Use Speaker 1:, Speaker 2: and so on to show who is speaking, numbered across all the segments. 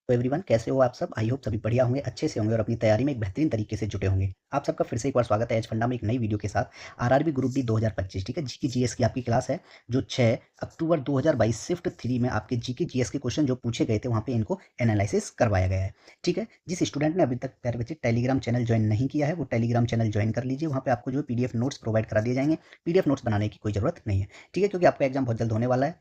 Speaker 1: तो एवरीवन, कैसे हो आप सब? आई होप सभी बढ़िया होंगे, अच्छे से होंगे और अपनी तैयारी में एक बेहतरीन तरीके से जुटे होंगे। आप सबका फिर से एक बार स्वागत है एज फंडा में एक नई वीडियो के साथ। आरआरबी ग्रुप डी 2025, ठीक है, जीके जीएस की आपकी क्लास है जो 6 अक्टूबर 2022 शिफ्ट 3 में आपके जीके जीएस के क्वेश्चन जो पूछे गए थे वहाँ पे इनको एनालिसिस करवाया गया है। ठीक है, जिस स्टूडेंट ने अभी तक प्यारे बच्चे टेलीग्राम चैनल ज्वाइन नहीं किया है वो टेलीग्राम चैनल ज्वाइन कर लीजिए। वहाँ पे आपको जो पीडीएफ नोट्स प्रोवाइड करा दिए जाएंगे। पीडीएफ नोट्स बनाने की कोई जरूरत नहीं है, ठीक है, क्योंकि आपका एग्जाम बहुत जल्द होने वाला है।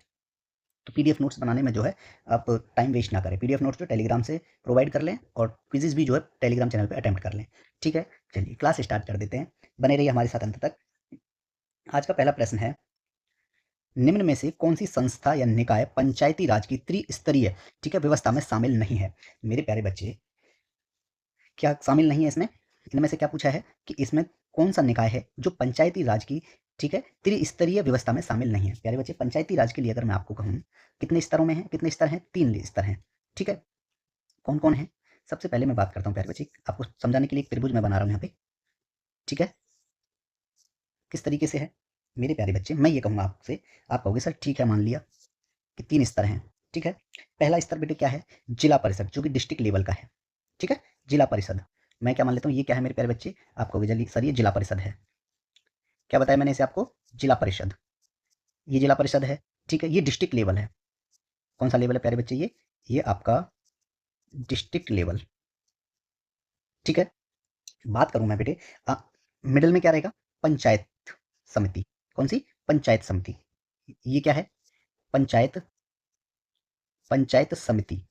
Speaker 1: तो पीडीएफ नोट्स बनाने में जो है आप टाइम वेस्ट ना करें। पीडीएफ नोट्स जो टेलीग्राम से प्रोवाइड कर लें और क्विज़ेस भी जो है टेलीग्राम चैनल पे अटेम्प्ट कर लें। ठीक है, चलिए क्लास स्टार्ट कर देते हैं, बने रहिए हमारे साथ अंत तक। आज का पहला प्रश्न है, निम्न में से कौन सी संस्था या निकाय पंचायती राज की त्रिस्तरीय, ठीक है, व्यवस्था में शामिल नहीं है? मेरे प्यारे बच्चे, क्या शामिल नहीं है इसमें? इनमें से क्या पूछा है कि इसमें कौन सा निकाय है जो पंचायती राज की, ठीक है, त्रिस्तरीय व्यवस्था में शामिल नहीं है? प्यारे बच्चे, पंचायती राज के लिए अगर मैं आपको कहूँ कितने स्तरों में है, कितने स्तर हैं? 3 स्तर हैं। ठीक है, कौन कौन है? सबसे पहले मैं बात करता हूँ प्यारे बच्चे, आपको समझाने के लिए एक त्रिभुज मैं बना रहा हूँ यहाँ पे। ठीक है, किस तरीके से है मेरे प्यारे बच्चे? मैं ये कहूँगा आपसे, आप कहोगे सर ठीक है, मान लिया कि 3 स्तर हैं। ठीक है, पहला स्तर बेटे क्या है? जिला परिषद, जो कि डिस्ट्रिक्ट लेवल का है। ठीक है, जिला परिषद मैं क्या मान लेता हूँ, ये क्या है मेरे प्यारे बच्चे? आप कहोगे जल्दी सर ये जिला परिषद है। क्या बताया मैंने इसे आपको? जिला परिषद, ये जिला परिषद है। ठीक है, ये डिस्ट्रिक्ट लेवल है। कौन सा लेवल है प्यारे बच्चे? ये आपका डिस्ट्रिक्ट लेवल। ठीक है, बात करूं मैं बेटे, मिडिल में क्या रहेगा? पंचायत समिति। कौन सी? पंचायत समिति। ये क्या है? पंचायत, पंचायत समिति।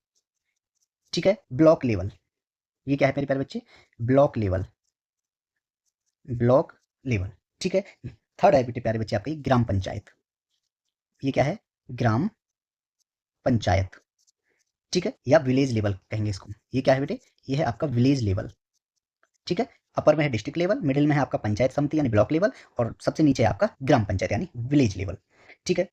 Speaker 1: ठीक है, ब्लॉक लेवल, ये क्या है मेरे प्यारे बच्चे? Block level, block level. ठीक है, थर्ड है बेटे प्यारे बच्चे आपका ग्राम पंचायत। ये क्या है? ग्राम पंचायत। ठीक है, या विलेज लेवल कहेंगे इसको। ये क्या है बेटे? ये है आपका विलेज लेवल। ठीक है, अपर में है डिस्ट्रिक्ट लेवल, मिडिल में है आपका पंचायत समिति यानी ब्लॉक लेवल, और सबसे नीचे है आपका ग्राम पंचायत यानी विलेज लेवल। ठीक है,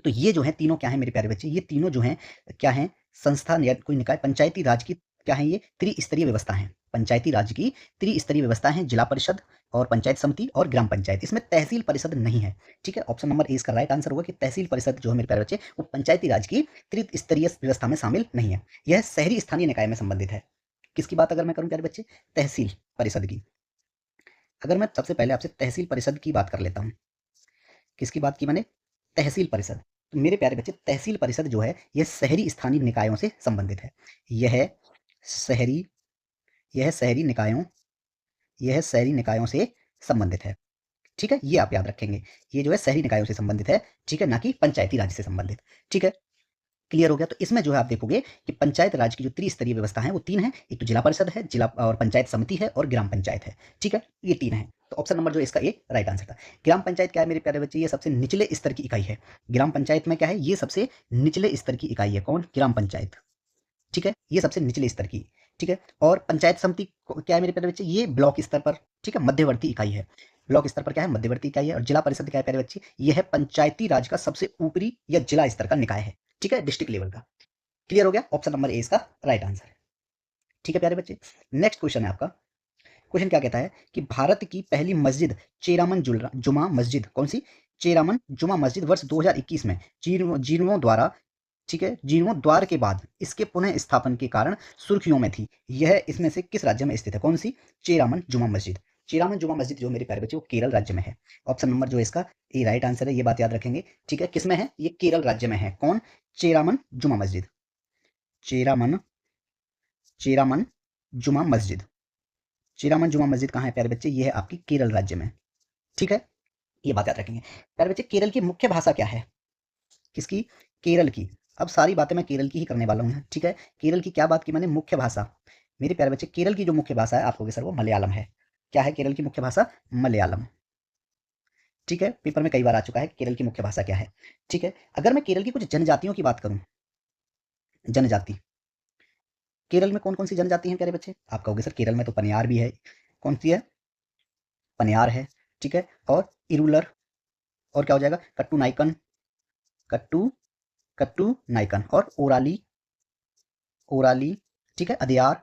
Speaker 1: तो ये जो है तीनों क्या है मेरे प्यारे बच्चे? ये तीनों जो हैं क्या हैं? संस्था या कोई निकाय पंचायती राज की क्या है? ये त्रिस्तरीय व्यवस्था है। पंचायती राज की त्रिस्तरीय व्यवस्था है, जिला परिषद और पंचायत समिति और ग्राम पंचायत। इसमें तहसील परिषद नहीं है। ठीक है, ऑप्शन नंबर ए इसका राइट आंसर होगा कि तहसील परिषद जो है मेरे प्यारे बच्चे वो पंचायती राज की त्रिस्तरीय व्यवस्था में शामिल नहीं है। यह शहरी स्थानीय निकाय में संबंधित है। किसकी बात अगर मैं करूं प्यारे बच्चे? तहसील परिषद की। अगर मैं सबसे पहले आपसे तहसील परिषद की बात कर लेता हूं, किसकी बात की मैंने? तहसील परिषद। तो मेरे प्यारे बच्चे, तहसील परिषद जो है यह शहरी स्थानीय निकायों से संबंधित है। यह शहरी यह शहरी निकायों यह शहरी निकायों से संबंधित है। ठीक है, ये आप याद रखेंगे, ये जो है शहरी निकायों से संबंधित है। ठीक है, ना कि पंचायती राज से संबंधित। ठीक है, क्लियर हो गया? तो इसमें जो है आप देखोगे कि पंचायत राज की जो त्रिस्तरीय व्यवस्था है वो 3 है। एक तो जिला परिषद है, जिला और पंचायत समिति है और ग्राम पंचायत है। ठीक है, ये 3 है। तो ऑप्शन नंबर जो इसका ए राइट आंसर था। ग्राम पंचायत क्या है मेरे प्यारे बच्चे? ये सबसे निचले स्तर की इकाई है। ग्राम पंचायत में क्या है? ये सबसे निचले स्तर की इकाई है। कौन? ग्राम पंचायत। ठीक है, ये सबसे निचले स्तर की। ठीक है, और पंचायत समिति क्या है मेरे प्यारे बच्चे? ये ब्लॉक स्तर पर, ठीक है, मध्यवर्ती इकाई है। ब्लॉक स्तर पर क्या है? मध्यवर्ती इकाई है। और जिला परिषद क्या है प्यारे बच्चे? ये है पंचायती राज का सबसे ऊपरी या जिला स्तर का निकाय है। ठीक है, डिस्ट्रिक्ट लेवल का। क्लियर हो गया? ऑप्शन नंबर ए इसका राइट आंसर है। ठीक है प्यारे बच्चे, नेक्स्ट क्वेश्चन है आपका। क्वेश्चन क्या कहता है कि भारत की पहली मस्जिद चेरामन जुमा मस्जिद कौन सी? चेरामन जुमा मस्जिद वर्ष 2021 में जीर्णों द्वारा, ठीक है, जीर्णों द्वार के बाद इसके पुनः स्थापन के कारण सुर्खियों में थी। यह इसमें से किस राज्य में स्थित है? कौन सी? चेरामन जुमा मस्जिद। चेरामन जुमा मस्जिद जो मेरे प्यारे बच्चे वो केरल राज्य में है। ऑप्शन नंबर जो है इसका ए राइट आंसर है, ये बात याद रखेंगे। ठीक है, किसमें है? ये केरल राज्य में है। कौन? चेरामन जुमा मस्जिद। चेरामन चेरामन जुमा मस्जिद। चेरामन जुमा मस्जिद कहाँ है प्यारे बच्चे? ये है आपकी केरल राज्य में। ठीक है, ये बात याद रखेंगे। प्यारे बच्चे, केरल की मुख्य भाषा क्या है? किसकी? केरल की। अब सारी बातें मैं केरल की ही करने वाला हूँ। ठीक है, केरल की क्या बात की मैंने? मुख्य भाषा। मेरे प्यारे बच्चे, केरल की जो मुख्य भाषा है आप कहोगे सर वो मलयालम है। क्या है केरल की मुख्य भाषा? मलयालम। ठीक है, पेपर में कई बार आ चुका है केरल की मुख्य भाषा क्या है। ठीक है, अगर मैं केरल की कुछ जनजातियों की बात करूं, जनजाति, केरल में कौन कौन सी जनजाति हैं प्यारे बच्चे? आप कहोगे सर केरल में तो पनियार भी है। कौन सी है? पनियार है। ठीक है, और इरुलर, और क्या हो जाएगा? कट्टू नाइकन, कट्टू कट्टू नाइकन, और ओराली, ओराली। ठीक है, अदयार,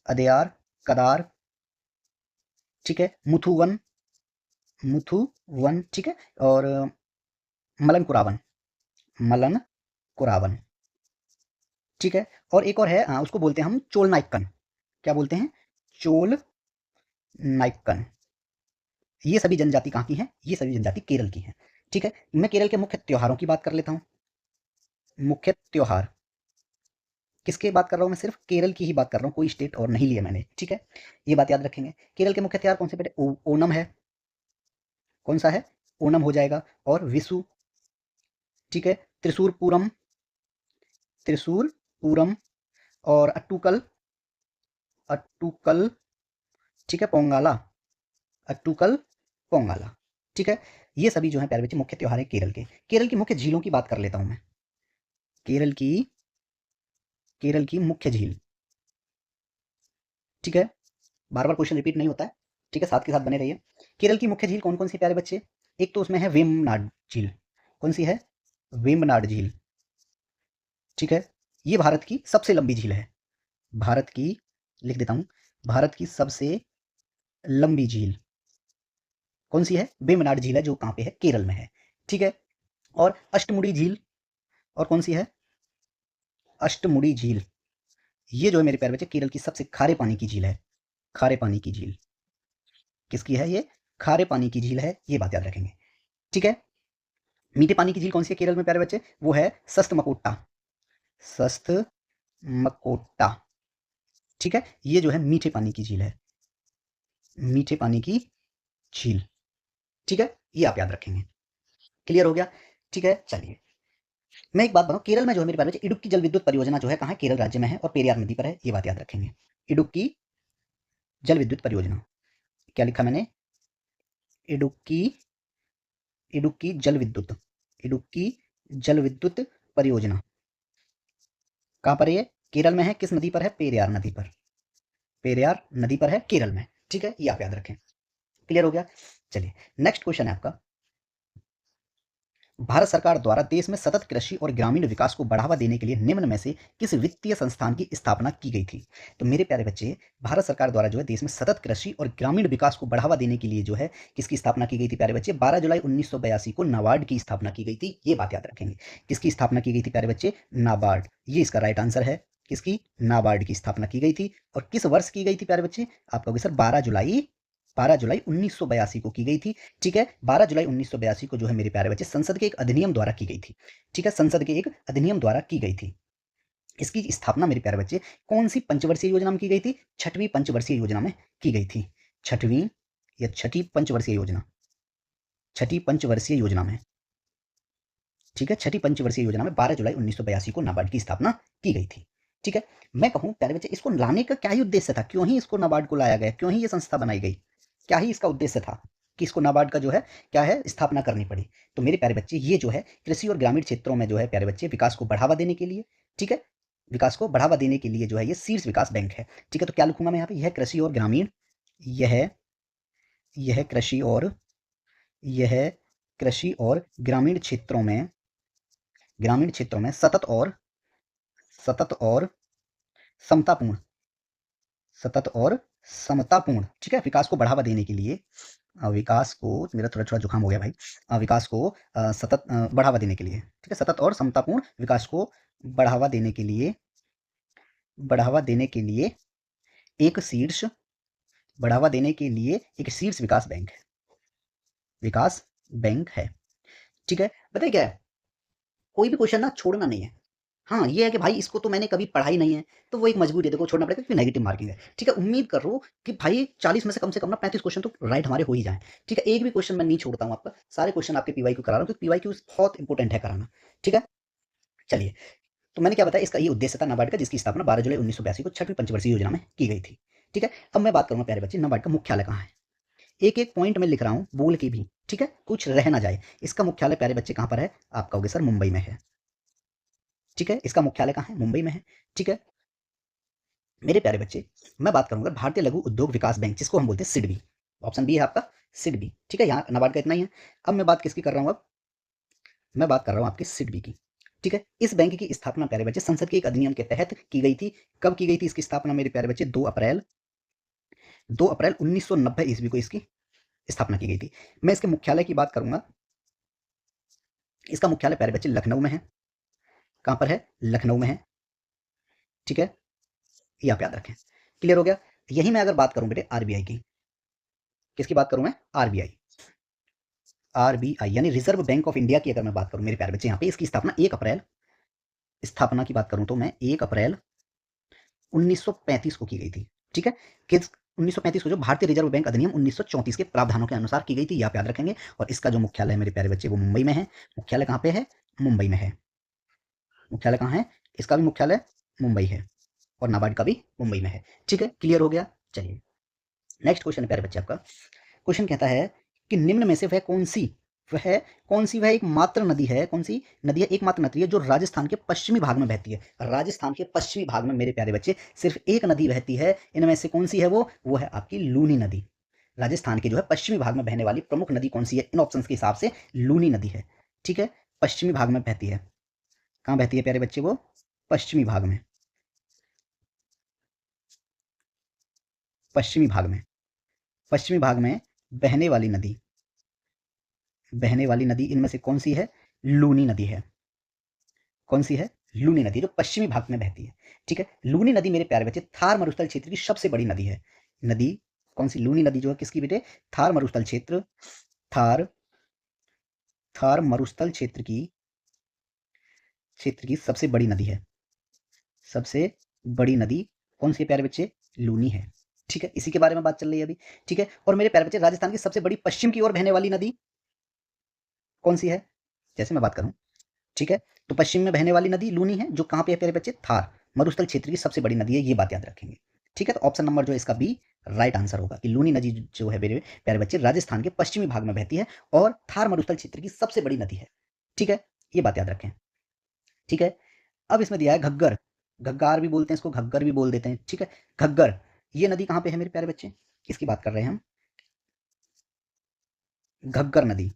Speaker 1: अदयार, कदार। ठीक है, मुथुवन, मुथुवन। ठीक है, और मलन कुरावन, मलन कुरावन। ठीक है। और एक और है, उसको बोलते हैं हम चोल नायक्कन। क्या बोलते हैं? चोल नायक्कन। ये सभी जनजाति कहाँ की हैं? ये सभी जनजाति केरल की हैं। ठीक है। मैं केरल के मुख्य त्योहारों की बात कर लेता हूँ। मुख्य त्योहार किसके बात कर रहा हूँ? मैं सिर्फ केरल की ही बात कर रहा हूँ, कोई स्टेट और नहीं लिया मैंने। ठीक है, ये बात याद रखेंगे। केरल के मुख्य त्योहार कौन से बेटे? ओनम है। कौन सा है? ओनम हो जाएगा। और विशु। ठीक है। त्रिशूर पूरम, त्रिशूर पूरम। और अट्टुकल, अट्टुकल। ठीक है, पोंगाला, अट्टुकल पोंगाला। ठीक है। ये सभी जो है प्यारे बच्चे मुख्य त्योहार है केरल के। केरल की मुख्य झीलों की बात कर लेता हूं मैं। केरल की, केरल की मुख्य झील। ठीक है, बार बार क्वेश्चन रिपीट नहीं होता है। ठीक है, साथ के साथ बने रहिए। केरल की मुख्य झील कौन कौन सी प्यारे बच्चे? एक तो उसमें है वेम्बनाड झील। कौन सी है? वेम्बनाड झील। ठीक है, ये भारत की सबसे लंबी झील है। भारत की, लिख देता हूं, भारत की सबसे लंबी झील कौन सी है? वेम्बनाड झील है, जो कहां पे है? केरल में है। ठीक है। और अष्टमुड़ी झील, और कौन सी है? अष्टमुड़ी झील। ये जो है मेरे प्यारे बच्चे केरल की सबसे खारे पानी की झील है। खारे पानी की झील किसकी है? ये खारे पानी की झील है, ये बात याद रखेंगे। ठीक है। मीठे पानी की झील कौन सी है केरल में प्यारे बच्चे? वो है सस्तमकोट्टा। सस्तमकोट्टा। ठीक है, ये जो है मीठे पानी की झील है। मीठे पानी की झील। ठीक है, ये आप याद रखेंगे। क्लियर हो गया? ठीक है, चलिए मैं एक बात बताऊं, केरल में जो है मेरे प्यारे बच्चे इडुक्की जल विद्युत परियोजना जो है कहाँ है? केरल राज्य में है और पेरियार नदी पर है, ये बात याद रखेंगे। इडुक्की जल विद्युत परियोजना, क्या लिखा मैंने? इडुक्की, इडुक्की जल विद्युत, इडुक्की जल विद्युत परियोजना कहां पर है? ये केरल में है। किस नदी पर है? पेरियार नदी पर। पेरियार नदी पर है केरल में। ठीक है, ये आप याद रखें। क्लियर हो गया? चलिए नेक्स्ट क्वेश्चन है आपका। भारत सरकार द्वारा देश में सतत कृषि और ग्रामीण विकास को बढ़ावा देने के लिए निम्न में से किस वित्तीय संस्थान की स्थापना की गई थी? तो मेरे प्यारे बच्चे, भारत सरकार द्वारा जो है देश में सतत कृषि और ग्रामीण विकास को बढ़ावा देने के लिए जो है किसकी स्थापना की गई थी प्यारे बच्चे? 12 जुलाई 1982 को नाबार्ड की स्थापना की गई थी, ये बात याद रखेंगे। किसकी स्थापना की गई थी प्यारे बच्चे? नाबार्ड। ये इसका राइट आंसर है। किसकी? नाबार्ड की स्थापना की गई थी। और किस वर्ष की गई थी प्यारे बच्चे? आप कहोगे सर 12 जुलाई, 12 जुलाई 1982 को की गई थी। ठीक है, 12 जुलाई 1982 को जो है मेरे प्यारे बच्चे संसद के एक अधिनियम द्वारा की गई थी। ठीक है, संसद के एक अधिनियम द्वारा की गई थी। इसकी स्थापना मेरे प्यारे बच्चे कौन सी पंचवर्षीय योजना में की गई थी? छठवीं पंचवर्षीय योजना में की गई थी। छठवीं या छठी पंचवर्षीय योजना, छठी पंचवर्षीय योजना में। ठीक है, छठी पंचवर्षीय योजना में 12 जुलाई 1982 को नाबार्ड की स्थापना की गई थी। ठीक है, मैं कहूं प्यारे बच्चे इसको लाने का क्या ही उद्देश्य था? क्यों ही इसको नाबार्ड को लाया गया? क्यों ही ये संस्था बनाई गई? क्या ही इसका उद्देश्य था कि इसको नाबार्ड का जो है क्या है स्थापना करनी पड़ी? तो मेरे प्यारे बच्चे ये जो है कृषि और ग्रामीण क्षेत्रों में जो है प्यारे बच्चे विकास को बढ़ावा देने के लिए, ठीक है, विकास को बढ़ावा देने के लिए जो है ये शीर्ष विकास बैंक है। ठीक है, तो क्या लिखूंगा मैं यहाँ पे? यह कृषि और ग्रामीण, यह यह कृषि और, यह कृषि और ग्रामीण क्षेत्रों में, ग्रामीण क्षेत्रों में सतत और समतापूर्ण, सतत और समतापूर्ण, ठीक है, विकास को बढ़ावा देने के लिए, विकास को, मेरा थोड़ा थोड़ा जुकाम हो गया भाई, विकास को सतत बढ़ावा देने के लिए, ठीक है, सतत और समतापूर्ण विकास को बढ़ावा देने के लिए, बढ़ावा देने के लिए एक शीर्ष, बढ़ावा देने के लिए एक शीर्ष विकास बैंक है, विकास बैंक है। ठीक है, बताइए क्या है, कोई भी क्वेश्चन ना छोड़ना नहीं है। हाँ, ये है कि भाई इसको तो मैंने कभी पढ़ा ही नहीं है, तो वो एक मजबूरी है, देखो छोड़ना पड़ेगा क्योंकि नेगेटिव मार्किंग है। ठीक है, उम्मीद कर रहा हूँ कि भाई 40 में से कम ना 35 क्वेश्चन तो राइट हमारे हो ही जाएँ। ठीक है, एक भी क्वेश्चन मैं नहीं छोड़ता हूँ आपका, सारे क्वेश्चन आपके पीवाईक्यू करा रहा हूँ क्योंकि पीवाईक्यू बहुत इंपॉर्टेंट है कराना। ठीक है, चलिए, तो मैंने क्या बताया, इसका ये उद्देश्य था नाबार्ड का, जिसकी स्थापना 12 जुलाई 1982 को छठवीं पंचवर्षीय योजना में की गई थी। ठीक है, अब मैं बात करूंगा प्यारे बच्चे नाबार्ड का मुख्यालय कहाँ है। एक एक पॉइंट में लिख रहा हूँ बोल के भी, ठीक है, कुछ रह ना जाए। इसका मुख्यालय प्यारे बच्चे कहाँ पर है? आप कहोगे सर मुंबई में है। ठीक है, इसका मुख्यालय कहाँ है? मुंबई में है। ठीक है, मेरे प्यारे बच्चे, मैं बात करूंगा भारतीय लघु उद्योग विकास बैंक, जिसको हम बोलते हैं सिडबी। ऑप्शन बी है आपका सिडबी। ठीक है, यहाँ नाबार्ड का इतना ही है। अब मैं बात किसकी कर रहा हूँ? अब मैं बात कर रहा हूँ आपके सिडबी की। ठीक है, इस बैंक की स्थापना प्यारे बच्चे संसद के एक अधिनियम के तहत की गई थी। कब की गई थी इसकी स्थापना मेरे प्यारे बच्चे? 2 अप्रैल 1990 ईस्वी को इसकी स्थापना की गई थी। मैं इसके मुख्यालय की बात करूंगा। इसका मुख्यालय प्यारे बच्चे लखनऊ में है। कहां पर है? लखनऊ में है। ठीक है, ये आप याद रखें। क्लियर हो गया। यही मैं अगर बात करूं बेटे आरबीआई की, किसकी बात करूं मैं? आरबीआई। आरबीआई यानी रिजर्व बैंक ऑफ इंडिया की अगर मैं बात करूं मेरे प्यारे बच्चे, यहाँ पे इसकी स्थापना 1 अप्रैल, स्थापना की बात करूं तो मैं 1 अप्रैल 1935 को की गई थी। ठीक है, किस 1935 को जो भारतीय रिजर्व बैंक अधिनियम 1934 के प्रावधानों के अनुसार की गई थी, ये आप याद रखेंगे। और इसका जो मुख्यालय है मेरे प्यारे बच्चे वो मुंबई में है। मुख्यालय कहाँ पे है? मुंबई में है। मुख्यालय कहाँ है? इसका भी मुख्यालय मुंबई है और नाबार्ड का भी मुंबई में है। ठीक है, क्लियर हो गया। चलिए नेक्स्ट क्वेश्चन है प्यारे बच्चे आपका। क्वेश्चन कहता है कि निम्न में से वह एकमात्र नदी है, कौन सी नदी है? एकमात्र नदी है जो राजस्थान के पश्चिमी भाग में बहती है। राजस्थान के पश्चिमी भाग में मेरे प्यारे बच्चे सिर्फ एक नदी बहती है। इनमें से कौन सी है? वो है आपकी लूनी नदी। राजस्थान के जो है पश्चिमी भाग में बहने वाली प्रमुख नदी कौन सी है? इन ऑप्शंस के हिसाब से लूनी नदी है। ठीक है, पश्चिमी भाग में बहती है। कहाँ बहती है प्यारे बच्चे? वो पश्चिमी भाग में, पश्चिमी भाग में, पश्चिमी भाग में बहने वाली नदी, बहने वाली नदी इनमें से कौन सी है? लूनी नदी है। कौन सी है? लूनी नदी, जो पश्चिमी भाग में बहती है। ठीक है, लूनी नदी मेरे प्यारे बच्चे थार मरुस्थल क्षेत्र की सबसे बड़ी नदी है। नदी कौन सी? लूनी नदी जो है किसकी बेटे? थार मरुस्थल क्षेत्र, थार थार मरुस्थल क्षेत्र की सबसे बड़ी नदी है। सबसे बड़ी नदी कौन सी है प्यारे बच्चे? लूनी है। ठीक है, इसी के बारे में बात चल रही है अभी। ठीक है, और मेरे प्यारे बच्चे राजस्थान की सबसे बड़ी पश्चिम की ओर बहने वाली नदी कौन सी है? जैसे मैं बात करूं, ठीक है, तो पश्चिम में बहने वाली नदी लूनी है, जो कहां पे है प्यारे बच्चे? थार मरुस्थल क्षेत्र की सबसे बड़ी नदी है, ये बात याद रखेंगे। ठीक है, तो ऑप्शन नंबर जो है इसका बी राइट आंसर होगा कि लूनी नदी जो है मेरे प्यारे बच्चे राजस्थान के पश्चिमी भाग में बहती है और थार मरुस्थल क्षेत्र की सबसे बड़ी नदी है। ठीक है, ये बात याद रखें। ठीक है, अब इसमें दिया है घग्गर, घग्गार भी बोलते हैं इसको, घग्गर भी बोल देते हैं। ठीक है, घग्गर ये नदी कहां पे है मेरे प्यारे बच्चे? किसकी बात कर रहे हैं हम? घग्गर नदी।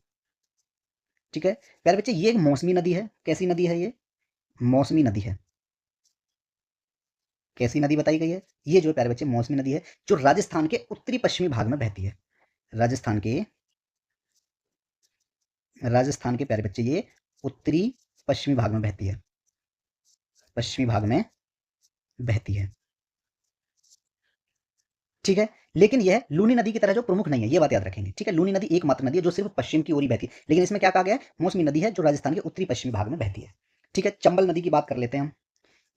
Speaker 1: ठीक है प्यारे बच्चे, ये एक मौसमी नदी है। कैसी नदी है ये? मौसमी नदी है। कैसी नदी बताई गई है? ये जो प्यारे बच्चे मौसमी नदी है, जो राजस्थान के उत्तरी पश्चिमी भाग में बहती है। राजस्थान के प्यारे बच्चे ये उत्तरी पश्चिमी भाग में बहती है, पश्चिमी भाग में बहती है। ठीक है, लेकिन यह लूनी नदी की तरह जो प्रमुख नहीं है, ये बात याद रखेंगे। ठीक है, लूनी नदी एकमात्र नदी है जो सिर्फ पश्चिम की ओर ही बहती है, लेकिन इसमें क्या कहा गया है? मौसमी नदी है जो राजस्थान के उत्तरी पश्चिमी भाग में बहती है। ठीक है, चंबल नदी की बात कर लेते हैं हम।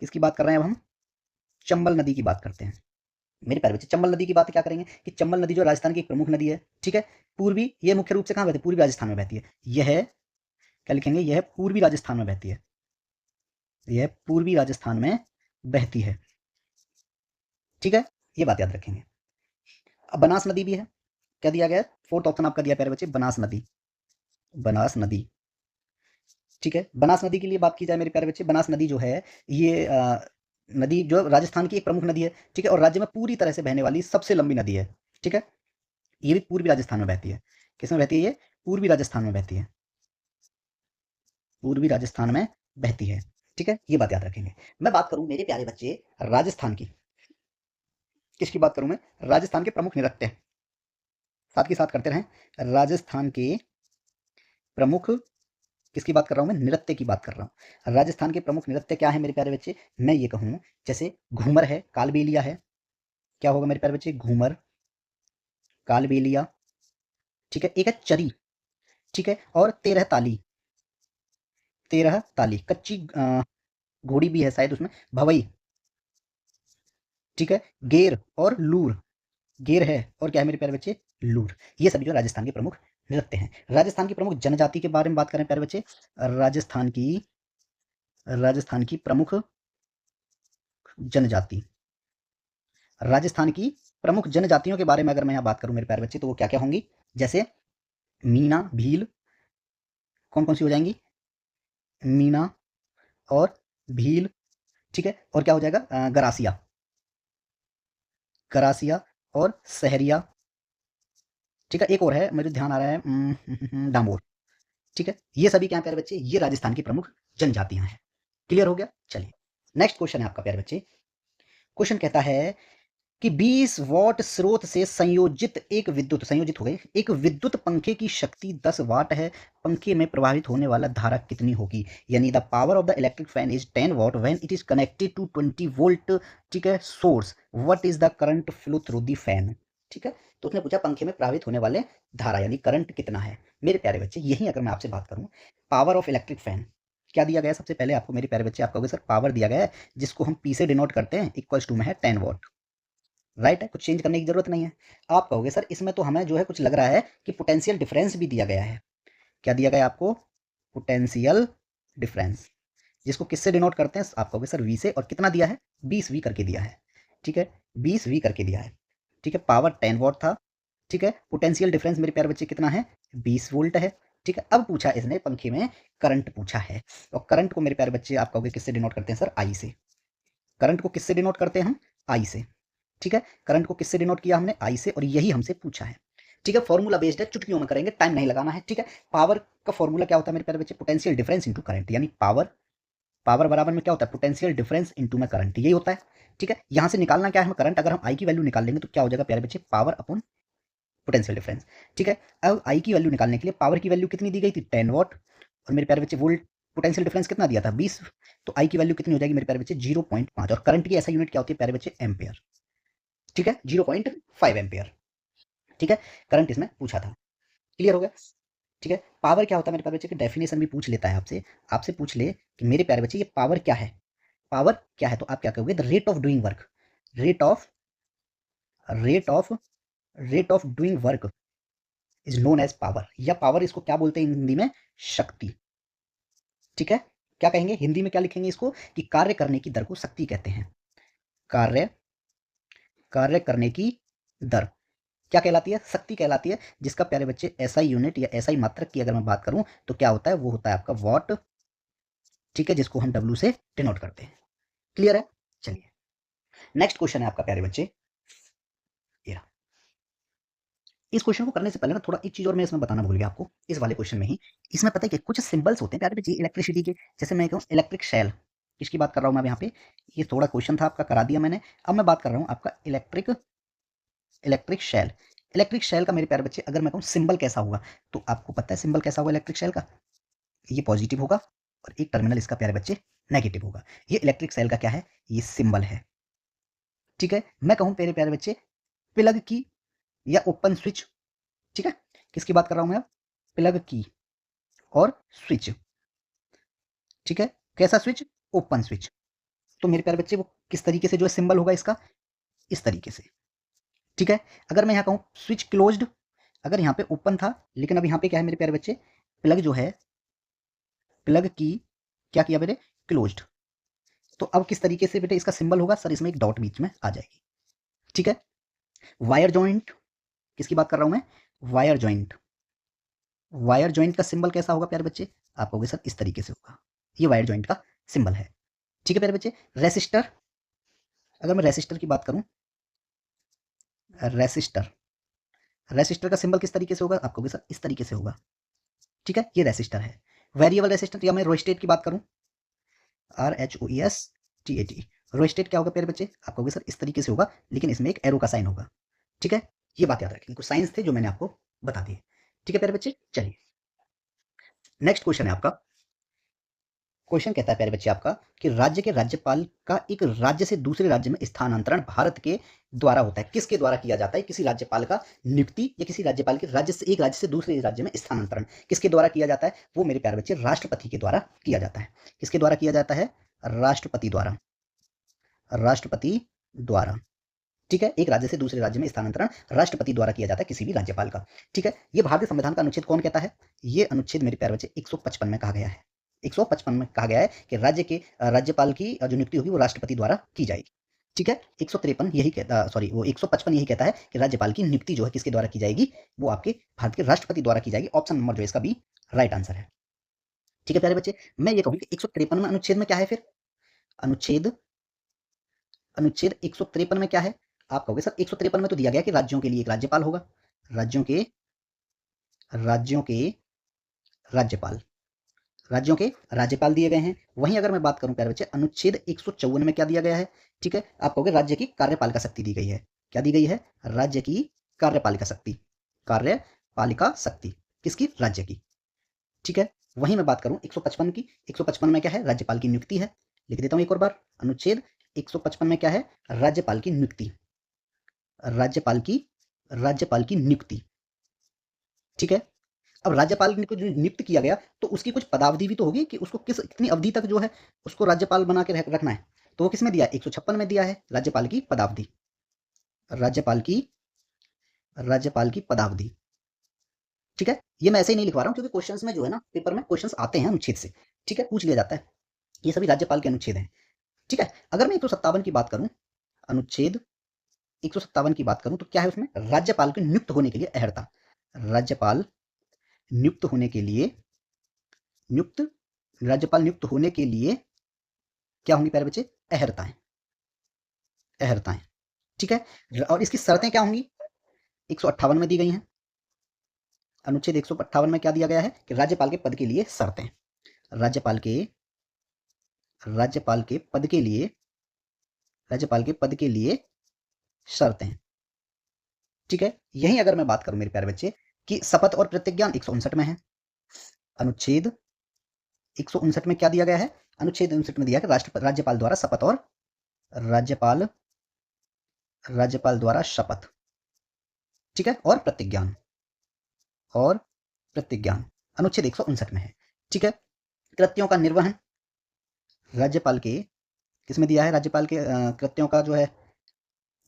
Speaker 1: किसकी बात कर रहे हैं अब हम? चंबल नदी की बात करते हैं। मेरे प्यारे बच्चे चंबल नदी की बात क्या करेंगे कि चंबल नदी जो राजस्थान की एक प्रमुख नदी है। ठीक है, पूर्वी, ये मुख्य रूप से कहाँ बहती है? पूर्वी राजस्थान में बहती है। यह क्या लिखेंगे? यह पूर्वी राजस्थान में बहती है। यह पूर्वी राजस्थान में बहती है। ठीक है, ये बात याद रखेंगे। अब बनास नदी भी है। क्या दिया गया है? फोर्थ ऑप्शन आपका दिया प्यारे बच्चे, बनास नदी। बनास नदी। ठीक है, बनास नदी के लिए बात की जाए मेरे प्यारे बच्चे, बनास नदी जो है ये नदी जो राजस्थान की एक प्रमुख नदी है। ठीक है, और राज्य में पूरी तरह से बहने वाली सबसे लंबी नदी है। ठीक है, ये भी पूर्वी राजस्थान में बहती है। किसमें बहती है ये? पूर्वी राजस्थान में बहती है। पूर्वी राजस्थान में बहती है। ठीक है, ये बात याद रखेंगे। मैं बात करूं मेरे प्यारे बच्चे राजस्थान की, किसकी बात करूं मैं? राजस्थान के प्रमुख नृत्य, साथ के साथ करते रहें। राजस्थान के प्रमुख, किसकी बात कर रहा हूं मैं? नृत्य की बात कर रहा हूं। राजस्थान के प्रमुख नृत्य क्या है मेरे प्यारे बच्चे? मैं ये कहूं जैसे घूमर है, कालबेलिया है। क्या होगा मेरे प्यारे बच्चे? घूमर, कालबेलिया। ठीक है, एक है चरी। ठीक है, और 13 ताली, 13 ताली कच्ची घोड़ी भी है शायद उसमें, भवई। ठीक है, गेर और लूर, गेर है और क्या है मेरे प्यारे बच्चे? लूर। ये सभी जो राजस्थान के प्रमुख नृत्य हैं। राजस्थान की प्रमुख जनजाति के बारे में बात करें प्यारे बच्चे, राजस्थान की राजस्थान की प्रमुख जनजाति, राजस्थान की प्रमुख जनजातियों के बारे में अगर मैं यहाँ बात करूं मेरे प्यारे बच्चे, तो वो क्या क्या होंगी? जैसे मीणा, भील, कौन कौन सी हो जाएंगी? मीणा और भील। ठीक है, और क्या हो जाएगा? गरासिया, गरासिया और सहरिया। ठीक है, एक और है मुझे ध्यान आ रहा है, डामोर। ठीक है, ये सभी क्या है प्यारे बच्चे? ये राजस्थान की प्रमुख जनजातियां हैं। क्लियर हो गया। चलिए नेक्स्ट क्वेश्चन है आपका प्यारे बच्चे। क्वेश्चन कहता है कि 20 वॉट स्रोत से संयोजित संयोजित हो गए एक विद्युत पंखे की शक्ति 10 वाट है, पंखे में प्रवाहित होने वाला धारा कितनी होगी? यानी the power of the electric fan is 10 watt when it is connected to 20 volt, ठीक है, source, what is the current flow through the fan? ठीक है, तो उसने पूछा पंखे में प्रवाहित होने वाले धारा यानी करंट कितना है। मेरे प्यारे बच्चे, यही अगर मैं आपसे बात करूं, पावर ऑफ इलेक्ट्रिक फैन क्या दिया गया है? सबसे पहले आपको मेरे प्यारे बच्चे, आप कहोगे सर पावर दिया गया है जिसको हम पी से डिनोट करते हैं, इक्वल्स टू में है 10 वॉट, राइट है, कुछ चेंज करने की जरूरत नहीं है। आप कहोगे सर इसमें तो हमें जो है कुछ लग रहा है कि पोटेंशियल डिफरेंस भी दिया गया है। क्या दिया गया है आपको? पोटेंशियल डिफरेंस, जिसको किससे डिनोट करते हैं? आप कहोगे सर वी से, और कितना दिया है? 20 वी करके दिया है, ठीक है, 20 वी करके दिया है, ठीक है, पावर 10 वॉट था, ठीक है, पोटेंशियल डिफरेंस मेरे प्यारे बच्चे कितना है? 20 वोल्ट है, ठीक है। अब पूछा इसने पंखे में करंट पूछा है, और करंट को मेरे प्यारे बच्चे आप कहोगे किससे डिनोट करते हैं? सर आई से। करंट को किससे डिनोट करते हैं हम? आई से, ठीक है, करंट को किससे डिनोट किया हमने? आई से, और यही हमसे पूछा है, ठीक है। फॉर्मूला बेस्ड है, चुटकियों में करेंगे, टाइम नहीं लगाना है, ठीक है। पावर का फॉर्मूला क्या होता है मेरे प्यारे बच्चे? पोटेंशियल डिफरेंस इनटू करंट, यानी पावर, पावर बराबर में क्या होता है? पोटेंशियल डिफरेंस इनटू में करंट, यही होता है, ठीक है। यहां से निकालना क्या है हमें? करंट। अगर हम आई की वैल्यू निकाल लेंगे तो क्या हो जाएगा प्यारे बच्चे? पावर अपॉन पोटेंशियल डिफरेंस, ठीक है। अब आई की वैल्यू निकालने के लिए पावर की वैल्यू कितनी दी गई थी? 10 वॉट, और मेरे प्यारे बच्चे वोल्ट पोटेंशियल डिफरेंस कितना दिया था? 20, तो आई की वैल्यू कितनी हो जाएगी मेरे प्यारे बच्चे? 0.5, और करंट की ऐसा यूनिट क्या होती है प्यारे बच्चे? एम्पेयर, ठीक है, 0.5 एम्पेयर, ठीक है। करंट इसमें पूछा था, क्लियर हो गया, ठीक है। पावर क्या होता है मेरे प्यारे बच्चे की डेफिनेशन भी पूछ लेता है आपसे, आपसे पूछ ले कि मेरे प्यारे बच्चे ये पावर क्या है? पावर क्या है? तो आप क्या कहोगे? The rate of doing work, rate of rate of rate of doing work is known as power, या पावर इसको क्या बोलते हैं हिंदी में? शक्ति, ठीक है। क्या कहेंगे हिंदी में? क्या लिखेंगे इसको? कि कार्य करने की दर को शक्ति कहते हैं। कार्य कार्य करने की दर क्या कहलाती है? शक्ति कहलाती है, जिसका प्यारे बच्चे ऐसा यूनिट या ऐसा ही मात्रक की अगर मैं बात करूं तो क्या होता है? वो होता है आपका वॉट, ठीक है, जिसको हम डब्ल्यू से डिनोट करते हैं, क्लियर है। चलिए नेक्स्ट क्वेश्चन है आपका प्यारे बच्चे, ये रहा। इस क्वेश्चन को करने से पहले ना थोड़ा एक चीज और मैं इसमें बताना भूल गया आपको, इस वाले क्वेश्चन में ही। इसमें पता है कि कुछ सिंबल्स होते हैं प्यारे बच्चे इलेक्ट्रिसिटी के, जैसे मैं कहूँ इलेक्ट्रिक शेल, किसकी बात कर रहा हूँ मैं यहाँ पे? ये थोड़ा क्वेश्चन था आपका, करा दिया मैंने। अब मैं बात कर रहा हूँ आपका electric electric shell. Electric shell का मेरे प्यारे बच्चे अगर मैं कहूँ सिंबल कैसा होगा, तो आपको पता है सिंबल कैसा होगा इलेक्ट्रिक शेल का? ये पॉजिटिव होगा, और एक टर्मिनल इसका प्यारे बच्चे नेगेटिव होगा। ये इलेक्ट्रिक सेल का क्या है? ये सिंबल है, ठीक है। मैं कहूं मेरे प्यारे बच्चे प्लग की या ओपन स्विच, ठीक है, किसकी बात कर रहा हूं मैं? प्लग की और स्विच, ठीक है। कैसा स्विच? Open switch. तो मेरे प्यारे बच्चे वो किस तरीके से जो है सिंबल होगा इसका? इस तरीके से, ठीक है। अगर मैं यहाँ कहूँ स्विच क्लोज्ड, अगर यहाँ पे ओपन था लेकिन अब यहाँ पे क्या है मेरे प्यारे बच्चे? प्लग जो है, प्लग की क्या किया मैंने? क्लोज्ड। तो अब किस तरीके से बेटे इसका सिंबल होगा? सर इसमें एक डॉट बीच में आ जाएगी, ठीक है। वायर जॉइंट, किसकी बात कर रहा हूं मैं? Wire joint. वायर जॉइंट का सिंबल कैसा होगा प्यारे बच्चे? आप कहोगे सर इस तरीके से होगा, ये वायर जॉइंट का सिंबल है, ठीक है प्यारे बच्चे। रेसिस्टर, अगर मैं रेसिस्टर की बात करूं, रेसिस्टर, रेसिस्टर का सिंबल किस तरीके से होगा? आप कहोगे सर इस तरीके से होगा, ठीक है, ये रेसिस्टर है। वेरिएबल रेसिस्टर, या मैं रोस्टेट की बात करूं, RHOESTAT, रोस्टेट क्या होगा प्यारे बच्चे? आप कहोगे सर इस तरीके से होगा, लेकिन इसमें एक एरो का साइन होगा, ठीक है। ये बात याद रखें, कुछ साइंस थे जो मैंने आपको बता दिए, ठीक है प्यारे बच्चे। चलिए नेक्स्ट क्वेश्चन है आपका। क्वेश्चन कहता है प्यारे बच्चे आपका कि राज्य के राज्यपाल का एक राज्य से दूसरे राज्य में स्थानांतरण भारत के द्वारा होता है। किसके द्वारा किया जाता है? किसी राज्यपाल का नियुक्ति या किसी राज्यपाल के राज्य से एक राज्य से दूसरे राज्य में स्थानांतरण किसके द्वारा किया जाता है? वो मेरे प्यारे बच्चे राष्ट्रपति के द्वारा किया जाता है। किसके द्वारा किया जाता है? राष्ट्रपति द्वारा, राष्ट्रपति द्वारा, ठीक है। एक राज्य से दूसरे राज्य में स्थानांतरण राष्ट्रपति द्वारा किया जाता है, किसी भी राज्यपाल का, ठीक है। ये भारतीय संविधान का अनुच्छेद कौन कहता है? ये अनुच्छेद मेरे प्यारे बच्चे 155 में कहा गया है। 155 में कहा गया है कि राज्य के राज्यपाल की जो नियुक्ति होगी वो राष्ट्रपति द्वारा की जाएगी, ठीक है। 153 यही कहता, सॉरी वो 155 यही कहता है कि राज्यपाल की नियुक्ति जो है किसके द्वारा की जाएगी? वो आपके भारत के राष्ट्रपति द्वारा की जाएगी। ऑप्शन नंबर जो है इसका बी राइट आंसर है, ठीक है प्यारे बच्चे। मैं ये कहूँ कि 153 में अनुच्छेद में क्या है फिर? अनुच्छेद अनुच्छेद 153 में क्या है? आप कहोगे सर 153 में तो दिया गया कि राज्यों के लिए एक राज्यपाल होगा, राज्यों के राज्यपाल, राज्यों के राज्यपाल दिए गए हैं। वहीं अगर मैं बात करूं प्यारे बच्चे अनुच्छेद 154 में क्या दिया गया है? ठीक है, आप कहोगे राज्य की कार्यपालिका शक्ति दी गई है। क्या दी गई है? राज्य की कार्यपालिका शक्ति, कार्यपालिका शक्ति किसकी? राज्य की। ठीक है, वहीं मैं बात करूं 155 की, 155 में क्या है? राज्यपाल की नियुक्ति है। लिख देता हूं एक और बार, अनुच्छेद 155 में क्या है? राज्यपाल की नियुक्ति, राज्यपाल की नियुक्ति। ठीक है, अब राज्यपाल को जो नियुक्त किया गया तो उसकी कुछ पदावधि भी तो होगी कि उसको कितनी अवधि तक जो है उसको राज्यपाल बना के रखना है। तो वो किसमें दिया? 156 में दिया है राज्यपाल की पदावधि, राज्यपाल की पदावधि। ठीक है, ये मैं ऐसे ही नहीं लिखवा रहा हूँ क्योंकि क्वेश्चंस में जो है ना, पेपर में क्वेश्चंस आते हैं अनुच्छेद से। ठीक है, पूछ लिया जाता है, ये सभी राज्यपाल के अनुच्छेद हैं। ठीक है, अगर मैं 157 की बात करूं, अनुच्छेद 157 की बात करूं तो क्या है उसमें? राज्यपाल के नियुक्त होने के लिए अहर्ता, राज्यपाल नियुक्त होने के लिए, राज्यपाल नियुक्त होने के लिए क्या होंगी प्यारे बच्चे? अहर्ताएं, अहर्ताएं। ठीक है, और इसकी शर्तें क्या होंगी? 158 में दी गई हैं। अनुच्छेद 158 में क्या दिया गया है कि राज्यपाल के पद के लिए शर्तें, राज्यपाल के पद के लिए, राज्यपाल के पद के लिए शर्तें। ठीक है, यही अगर मैं बात करूं मेरे प्यारे बच्चे कि शपथ और प्रतिज्ञान 159 में है। अनुच्छेद 159 में क्या दिया गया है? अनुच्छेद 59 में दिया है कि राज्यपाल द्वारा शपथ और राज्यपाल द्वारा शपथ, ठीक है, और प्रतिज्ञान, अनुच्छेद 159 में है। ठीक है, कृत्यों का निर्वहन राज्यपाल के किसमें दिया है? राज्यपाल के कृत्यों का जो है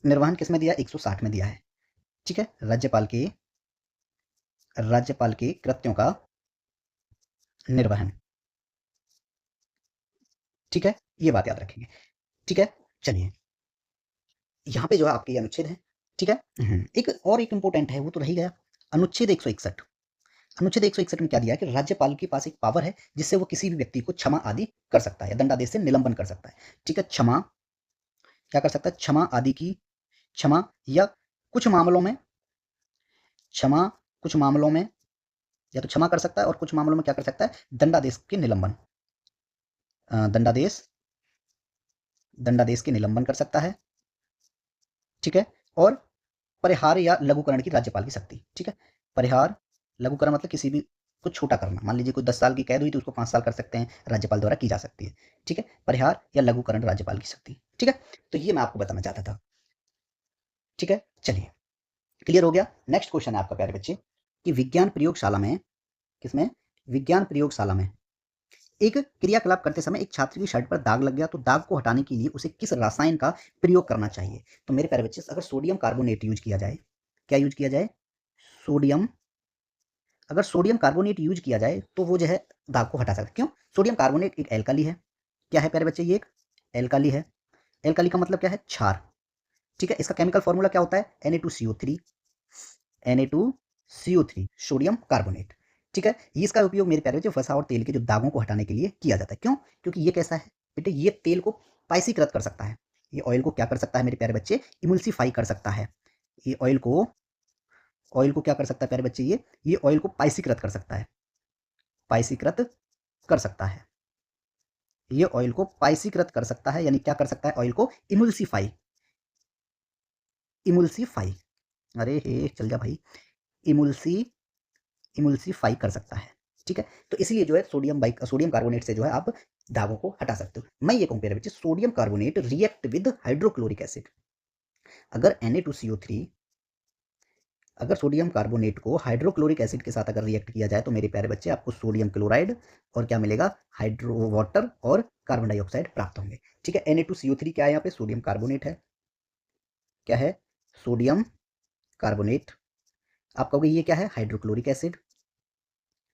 Speaker 1: निर्वहन किसमें दिया? 160 में दिया है। ठीक है, राज्यपाल के कृत्यों का निर्वहन। ठीक है, ये बात याद रखेंगे। ठीक है, चलिए यहाँ पे जो है आपके ये अनुच्छेद है। ठीक है, एक इंपॉर्टेंट है वो तो रही गया, अनुच्छेद 161। अनुच्छेद 161 में क्या दिया है कि राज्यपाल के पास एक पावर है जिससे वो किसी भी व्यक्ति को क्षमा आदि कर सकता है या दंडादेश से निलंबन कर सकता है। ठीक है, क्षमा क्या कर सकता है? क्षमा आदि की क्षमा, या कुछ मामलों में क्षमा, कुछ मामलों में या तो क्षमा कर सकता है और कुछ मामलों में क्या कर सकता है? दंडादेश के निलंबन, दंडादेश के निलंबन कर सकता है। ठीक है, और परिहार या लघुकरण की राज्यपाल की शक्ति। ठीक है, परिहार, लघुकरण मतलब किसी भी को छोटा करना। मान लीजिए कोई 10 साल की कैद हुई तो उसको 5 साल कर सकते हैं, राज्यपाल द्वारा की जा सकती है। ठीक है, परिहार या लघुकरण राज्यपाल की शक्ति। ठीक है, तो ये मैं आपको बताना चाहता था। ठीक है, चलिए क्लियर हो गया। नेक्स्ट क्वेश्चन है आपका प्यारे बच्चे कि विज्ञान प्रयोगशाला में, किसमें? विज्ञान प्रयोगशाला में एक क्रियाकलाप करते समय एक छात्र की शर्ट पर दाग लग गया तो दाग को हटाने के लिए उसे किस रसायन का प्रयोग करना चाहिए? तो मेरे प्यारे बच्चे अगर सोडियम कार्बोनेट यूज किया जाए, क्या यूज किया जाए? सोडियम, अगर सोडियम कार्बोनेट यूज किया जाए तो वो जो है दाग को हटा सकता है। क्यों? सोडियम कार्बोनेट एक एल्काली है। क्या है प्यारे बच्चे? ये एक एल्काली है। एल्काली का मतलब क्या है? क्षार। ठीक है, इसका केमिकल फॉर्मूला क्या होता है? Na2CO3, Na2CO3 sodium carbonate. ठीक है, इसका उपयोग मेरे प्यारे बच्चे वसा और तेल के जो दागों को हटाने के लिए किया जाता है। क्यों? क्योंकि ये कैसा है बेटे? ये तेल को पाइसीकृत कर सकता है। ये ऑयल को क्या कर सकता है मेरे प्यारे बच्चे? इमल्सीफाई कर सकता है। ये ऑयल को क्या कर सकता है प्यारे बच्चे? ये ऑयल को पाइसीकृत कर सकता है, पाइसीकृत कर सकता है। ये ऑयल को पाइसीकृत कर सकता है, यानी क्या कर सकता है? ऑयल को इमल्सीफाई, अरे हे चल जा भाई, इमल्सीफाई कर सकता है। ठीक है, तो इसलिए जो है सोडियम कार्बोनेट से जो है आप दागों को हटा सकते हो। मैं ये कहूँ प्यारे बच्चे, sodium carbonate react with hydrochloric acid. अगर Na2CO3, अगर सोडियम कार्बोनेट को हाइड्रोक्लोरिक एसिड के साथ अगर रिएक्ट किया जाए तो मेरे प्यारे बच्चे आपको सोडियम क्लोराइड और क्या मिलेगा? हाइड्रो वाटर और कार्बन डाइऑक्साइड प्राप्त होंगे। ठीक है, Na2CO3 क्या है? यहाँ पे सोडियम कार्बोनेट है। क्या है? Sodium carbonate. आप कहोगे ये क्या है? हाइड्रोक्लोरिक एसिड,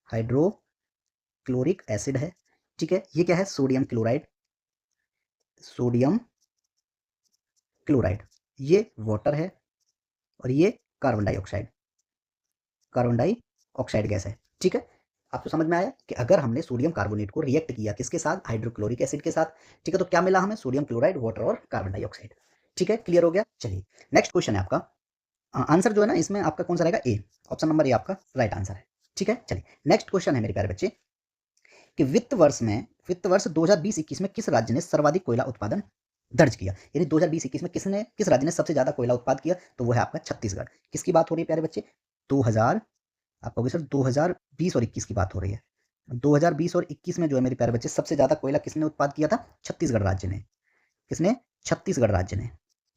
Speaker 1: हाइड्रोक्लोरिक एसिड है। ठीक है, ये क्या है? Sodium chloride, sodium chloride. ये वाटर है और ये कार्बन डाइऑक्साइड, गैस है। ठीक है, आपको समझ में आया कि अगर हमने सोडियम कार्बोनेट को रिएक्ट किया किसके साथ? हाइड्रोक्लोरिक एसिड के साथ। ठीक है, तो क्या मिला हमें? सोडियम क्लोराइड, वाटर और कार्बन डाइऑक्साइड। ठीक है, क्लियर हो गया। चलिए नेक्स्ट क्वेश्चन है आपका। आंसर जो है ना इसमें आपका कौन सा रहेगा? ए, ऑप्शन नंबर ए आपका राइट आंसर है। ठीक है, चलिए नेक्स्ट क्वेश्चन है मेरे प्यारे बच्चे कि वित्त वर्ष 2020-21 में किस राज्य ने सर्वाधिक कोयला उत्पादन दर्ज किया। यानी 2020-21 में किस राज्य ने सबसे ज्यादा कोयला उत्पाद किया, तो वो है आपका छत्तीसगढ़। किसकी बात हो रही है प्यारे बच्चे? 2000, आप कहोगे सर 2020 और 21 की बात हो रही है। 2020 और 21 में जो है मेरे प्यारे बच्चे सबसे ज्यादा कोयला किसने उत्पाद किया था? छत्तीसगढ़ राज्य ने। किसने? छत्तीसगढ़ राज्य ने।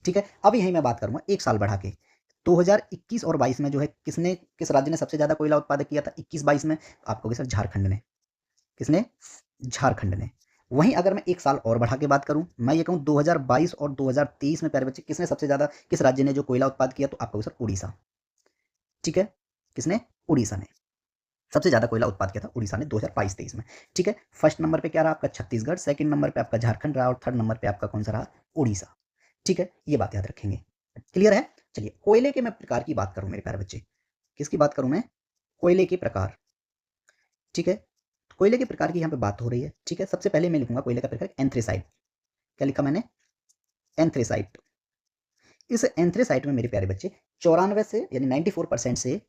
Speaker 1: ठीक है, अब यही मैं बात करूंगा एक साल बढ़ा के। 2021 और 22 में जो है किस राज्य ने सबसे ज्यादा कोयला उत्पादन किया था 21-22 में? आप कहोगे सर झारखंड ने। किसने? झारखंड ने। वहीं अगर मैं एक साल और बढ़ा के बात करूं, मैं ये कहूं 2022 और 2023 में प्यारे बच्चे किसने सबसे ज्यादा, किस राज्य ने जो कोयला उत्पाद किया, तो आप कहोगे सर उड़ीसा। ठीक है, किसने? उड़ीसा ने सबसे ज्यादा कोयला उत्पाद किया था, उड़ीसा ने 2022-23 में। ठीक है, फर्स्ट नंबर पे क्या रहा आपका? छत्तीसगढ़। सेकंड नंबर पे आपका झारखंड रहा और थर्ड नंबर पे आपका कौन सा रहा? उड़ीसा। ठीक है, ये बात याद रखेंगे। क्लियर है? चलिए, कोयले के मैं प्रकार की बात करूं मेरे प्यारे बच्चे। किसकी बात करूं मैं? कोयले के प्रकार। ठीक है, कोयले के प्रकार की यहाँ पे बात हो रही है। ठीक है, सबसे पहले मैं लिखूंगा कोयले का प्रकार एंथ्रेसाइट। क्या लिखा मैंने? एंथ्रेसाइट। इस एंथ्रेसाइट में मेरे प्यारे बच्चे 94 से यानी 94% से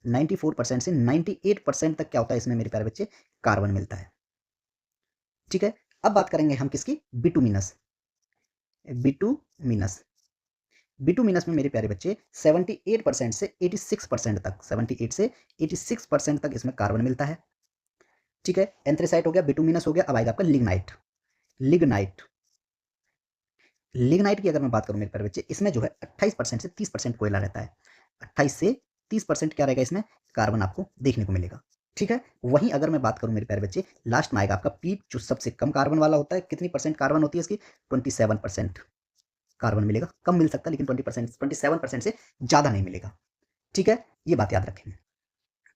Speaker 1: 98% तक क्या होता है इसमें मेरे प्यारे बच्चे? कार्बन मिलता है। ठीक है, अब बात करेंगे हम किसकी? बिटुमिनस। बिटुमिनस। बिटुमिनस में मेरे प्यारे बच्चे 78% से 86% तक, 78 से 86% तक इसमें कार्बन मिलता है। ठीक है, एंथ्रेसाइट हो गया, बिटुमिनस हो गया। अब आएगा आपका लिग्नाइट। लिग्नाइट। लिग्नाइट की अगर मैं बात करूं मेरे प्यारे बच्चे, इसमें जो है 28% से 30% कोयला रहता है। 28 से 30% क्या रहेगा इसमें? कार्बन आपको देखने को मिलेगा। ठीक है, वहीं अगर मैं बात करूं मेरे प्यारे बच्चे, लास्ट में आएगा आपका पीट, जो सबसे कम कार्बन वाला होता है। कितनी परसेंट कार्बन होती है इसकी? 27% कार्बन मिलेगा। कम मिल सकता है लेकिन 27% से ज्यादा नहीं मिलेगा। ठीक है, ये बात याद रखेंगे।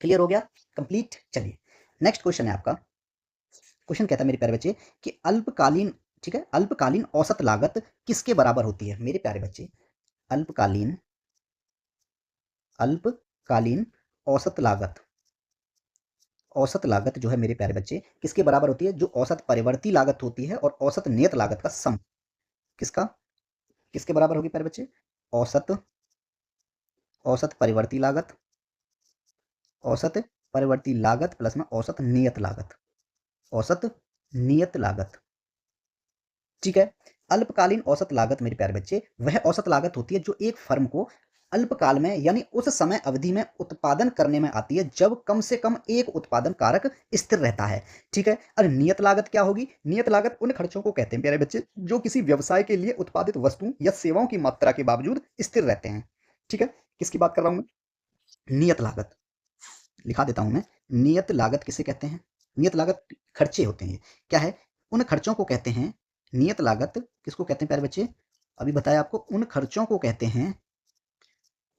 Speaker 1: क्लियर हो गया? कंप्लीट। चलिए, नेक्स्ट क्वेश्चन है आपका। क्वेश्चन कहता है मेरे प्यारे बच्चे कि अल्पकालीन, ठीक है, अल्पकालीन औसत लागत किसके बराबर होती है मेरे प्यारे बच्चे? अल्पकालीन, अल्पकालीन औसत लागत, औसत लागत जो है मेरे प्यारे बच्चे किसके बराबर होती है? जो औसत परिवर्ती लागत होती है और औसत नियत लागत का सम। किसका? किसके बराबर होगी प्यारे बच्चे? औसत, औसत परिवर्ती लागत, औसत परिवर्ती लागत प्लस में औसत नियत लागत, औसत नियत लागत। ठीक है, अल्पकालीन औसत लागत मेरे प्यारे बच्चे वह औसत लागत होती है जो एक फर्म को अल्पकाल में यानी उस समय अवधि में उत्पादन करने में आती है जब कम से कम एक उत्पादन कारक स्थिर रहता है। ठीक है, और नियत लागत क्या होगी? नियत लागत उन खर्चों को कहते हैं प्यारे बच्चे जो किसी व्यवसाय के लिए उत्पादित वस्तु या सेवाओं की मात्रा के बावजूद स्थिर रहते हैं। ठीक है, किसकी बात कर रहा हूं मैं? नियत लागत। लिखा देता हूं मैं, नियत लागत किसे कहते हैं? नियत लागत खर्चे होते हैं। क्या है? उन खर्चों को कहते हैं नियत लागत। किसको कहते हैं प्यारे बच्चे? अभी बताया आपको, उन खर्चों को कहते हैं,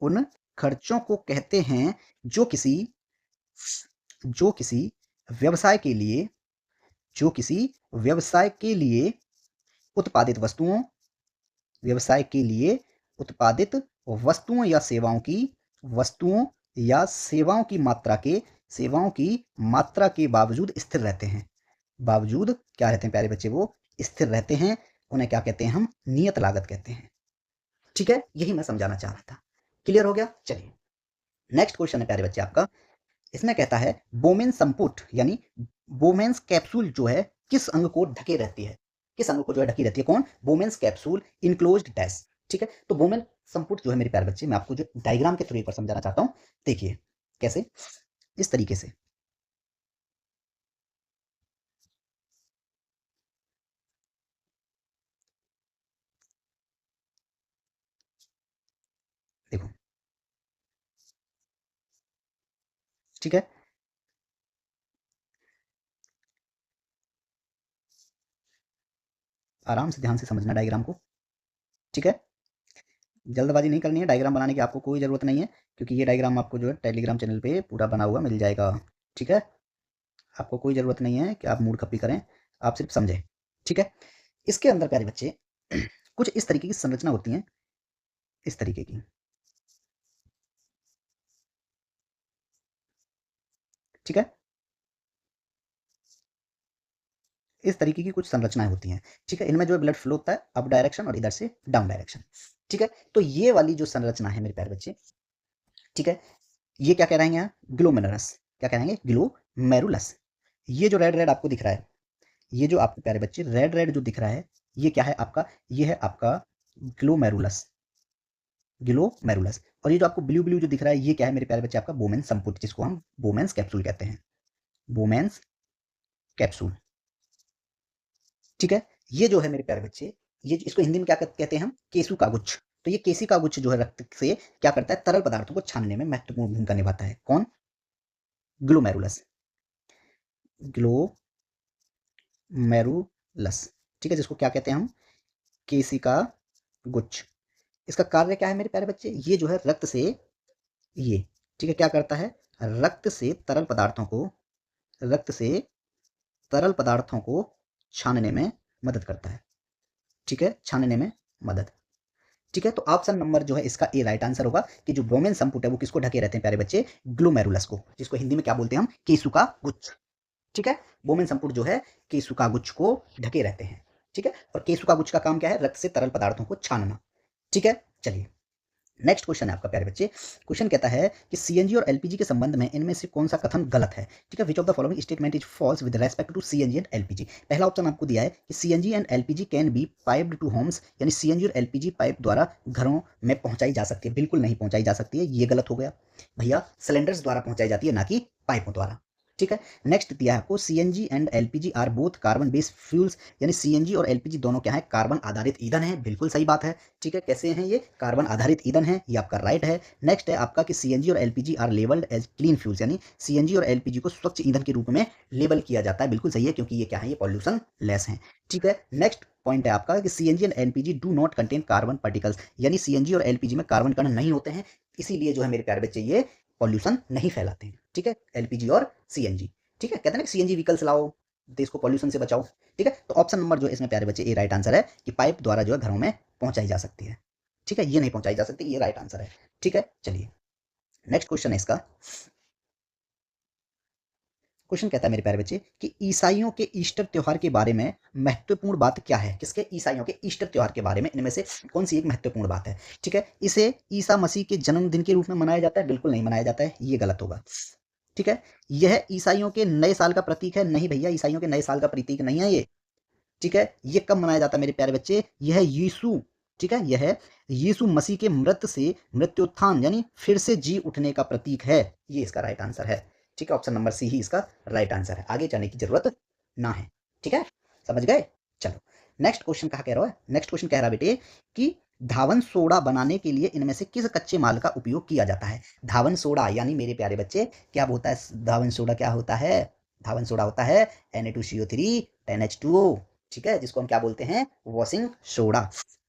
Speaker 1: उन खर्चों को कहते हैं जो किसी, जो किसी व्यवसाय के लिए, जो किसी व्यवसाय के लिए उत्पादित वस्तुओं, व्यवसाय के लिए उत्पादित वस्तुओं या सेवाओं की, वस्तुओं या सेवाओं की मात्रा के, सेवाओं की मात्रा के बावजूद स्थिर रहते हैं। बावजूद क्या रहते हैं प्यारे बच्चे? वो स्थिर रहते हैं। उन्हें क्या कहते हैं हम? नियत लागत कहते हैं। ठीक है, यही मैं समझाना चाह रहा था। क्लियर हो गया? चलिए, नेक्स्ट क्वेश्चन है प्यारे बच्चे आपका। इसमें कहता है बोमेन संपुट यानी बोमेन्स कैप्सूल जो है किस अंग को ढके रहती है? किस अंग को जो है ढकी रहती है? कौन? Bowman's capsule enclosed dash. ठीक है, तो बोमेन संपुट जो है मेरे प्यारे बच्चे, मैं आपको जो डायग्राम के थ्रू एक बार समझाना चाहता हूं। देखिए कैसे, इस तरीके से। देखो, ठीक है, आराम से ध्यान से समझना डायग्राम को। ठीक है, जल्दबाजी नहीं करनी है। डायग्राम बनाने की आपको कोई ज़रूरत नहीं है, क्योंकि ये डायग्राम आपको जो है टेलीग्राम चैनल पे पूरा बना हुआ मिल जाएगा। ठीक है, आपको कोई ज़रूरत नहीं है कि आप मूड खप्पी करें, आप सिर्फ समझें। ठीक है, इसके अंदर प्यारे बच्चे कुछ इस तरीके की संरचना होती है, इस तरीके की। ठीक है, इस तरीके की कुछ संरचनाएं होती हैं। ठीक है, इनमें जो ब्लड फ्लो होता है अप डायरेक्शन और इधर से डाउन डायरेक्शन। ठीक है, तो ये वाली जो संरचना है मेरे प्यारे बच्चे, ठीक है, ये क्या कह रहे हैं यहाँ? ग्लोमेरुलस। क्या कह रहे हैं? ग्लोमेरुलस। ये जो रेड रेड आपको दिख रहा है, ये जो आपको प्यारे बच्चे रेड रेड जो दिख रहा है, ये क्या है आपका, ये है आपका ग्लोमेरुलस, ग्लोमेरुलस। और ये जो आपको ब्लू ब्लू जो दिख रहा है ये क्या है मेरे प्यारे बच्चे, आपका बोमेन संपुट, जिसको हम बोमेन्स कैप्सूल कहते हैं, बोमेन्स कैप्सूल। ठीक है, ये जो है मेरे प्यारे बच्चे, ये इसको हिंदी में क्या कहते हैं हम, केसु का गुच्छ। तो ये केसी का गुच्छ जो है रक्त से क्या करता है, तरल पदार्थों को छानने में महत्वपूर्ण भूमिका निभाता है। कौन, ग्लोमेरुलस, ग्लोमेरुलस। ठीक है, जिसको क्या कहते हैं हम, केसी का गुच्छ। इसका कार्य क्या है मेरे प्यारे बच्चे, ये जो है रक्त से, ये ठीक है क्या करता है, रक्त से तरल पदार्थों को, रक्त से तरल पदार्थों को छानने में मदद करता है। ठीक है, छानने में मदद। ठीक है, तो ऑप्शन नंबर जो है इसका ए राइट आंसर होगा कि जो बोमेन संपुट है वो किसको ढके रहते हैं प्यारे बच्चे, ग्लोमेरुलस को, जिसको हिंदी में क्या बोलते हैं हम, केसुका गुच्छ। ठीक है, बोमेन संपुट जो है केसुका गुच्छ को ढके रहते हैं। ठीक है, और केसुका गुच्छ का काम क्या है, रक्त से तरल पदार्थों को छानना। ठीक है, चलिए नेक्स्ट क्वेश्चन है आपका प्यारे बच्चे। क्वेश्चन कहता है कि सीएनजी और एलपीजी के संबंध में इनमें से कौन सा कथन गलत है। ठीक है, which of the following statement is false with respect to CNG and LPG. पहला ऑप्शन आपको दिया है कि CNG and LPG can be piped to homes, यानी सीएनजी और एलपीजी पाइप द्वारा घरों में पहुंचाई जा सकती है। बिल्कुल नहीं पहुंचाई जा सकती है, ये गलत हो गया भैया, सिलेंडर्स द्वारा पहुंचाई जाती है ना कि पाइपों द्वारा। ठीक है, नेक्स्ट दिया है आपको CNG and LPG are both carbon based fuels, यानी सीएनजी और एलपीजी दोनों क्या है, कार्बन आधारित ईंधन है। बिल्कुल सही बात है। ठीक है, कैसे हैं ये, कार्बन आधारित ईंधन है, ये आपका राइट है। नेक्स्ट है आपका कि सीएनजी और LPG are labelled as clean fuels, यानी सीएनजी और एलपीजी को स्वच्छ ईंधन के रूप में लेबल किया जाता है। बिल्कुल सही है, क्योंकि ये क्या है, ये पॉल्यूशन लेस है। ठीक है, नेक्स्ट पॉइंट है आपका कि CNG and LPG do not contain carbon particles, यानी सीएनजी और एलपीजी में कार्बन कण नहीं होते हैं, इसीलिए जो है मेरे प्यारे बच्चे ये पॉल्यूशन नहीं फैलाते हैं। ठीक है, एलपीजी और सीएनजी। ठीक है, कहते हैं ना सीएनजी व्हीकल्स लाओ, देश को पॉल्यूशन से बचाओ। ठीक है, तो ऑप्शन नंबर जो है इसमें प्यारे बच्चे ए राइट आंसर है कि पाइप द्वारा जो है घरों में पहुंचाई जा सकती है। ठीक है, ये नहीं पहुंचाई जा सकती, ये राइट आंसर है। ठीक है, चलिए नेक्स्ट क्वेश्चन है इसका। क्वेश्चन कहता है मेरे प्यारे बच्चे कि ईसाइयों के ईस्टर त्योहार के बारे में महत्वपूर्ण बात क्या है। किसके, ईसाइयों के ईस्टर त्योहार के बारे में इनमें से कौन सी एक महत्वपूर्ण बात है। ठीक है, इसे ईसा मसीह के जन्मदिन के रूप में मनाया जाता है, बिल्कुल नहीं मनाया जाता है, ये गलत होगा। ठीक है, यह ईसाइयों के नए साल का प्रतीक है, नहीं भैया, ईसाइयों के नए साल का प्रतीक नहीं है ये। ठीक है, ये कब मनाया जाता है मेरे प्यारे बच्चे, यह यीशु, ठीक है, यह यीशु मसीह के मृत से मृत्युत्थान यानी फिर से जी उठने का प्रतीक है, ये इसका राइट आंसर है। ठीक है, ऑप्शन नंबर सी ही इसका राइट आंसर है, आगे जाने की जरूरत ना है। ठीक है, समझ गए। चलो नेक्स्ट क्वेश्चन कहा कह रहा है, नेक्स्ट क्वेश्चन कह रहा है बेटे कि धावन सोडा बनाने के लिए इनमें से किस कच्चे माल का उपयोग किया जाता है। धावन सोडा यानी मेरे प्यारे बच्चे क्या होता है, धावन सोडा क्या होता है, धावन सोडा होता है Na2CO3 10H2O। ठीक है, जिसको हम क्या बोलते हैं, वॉशिंग सोडा।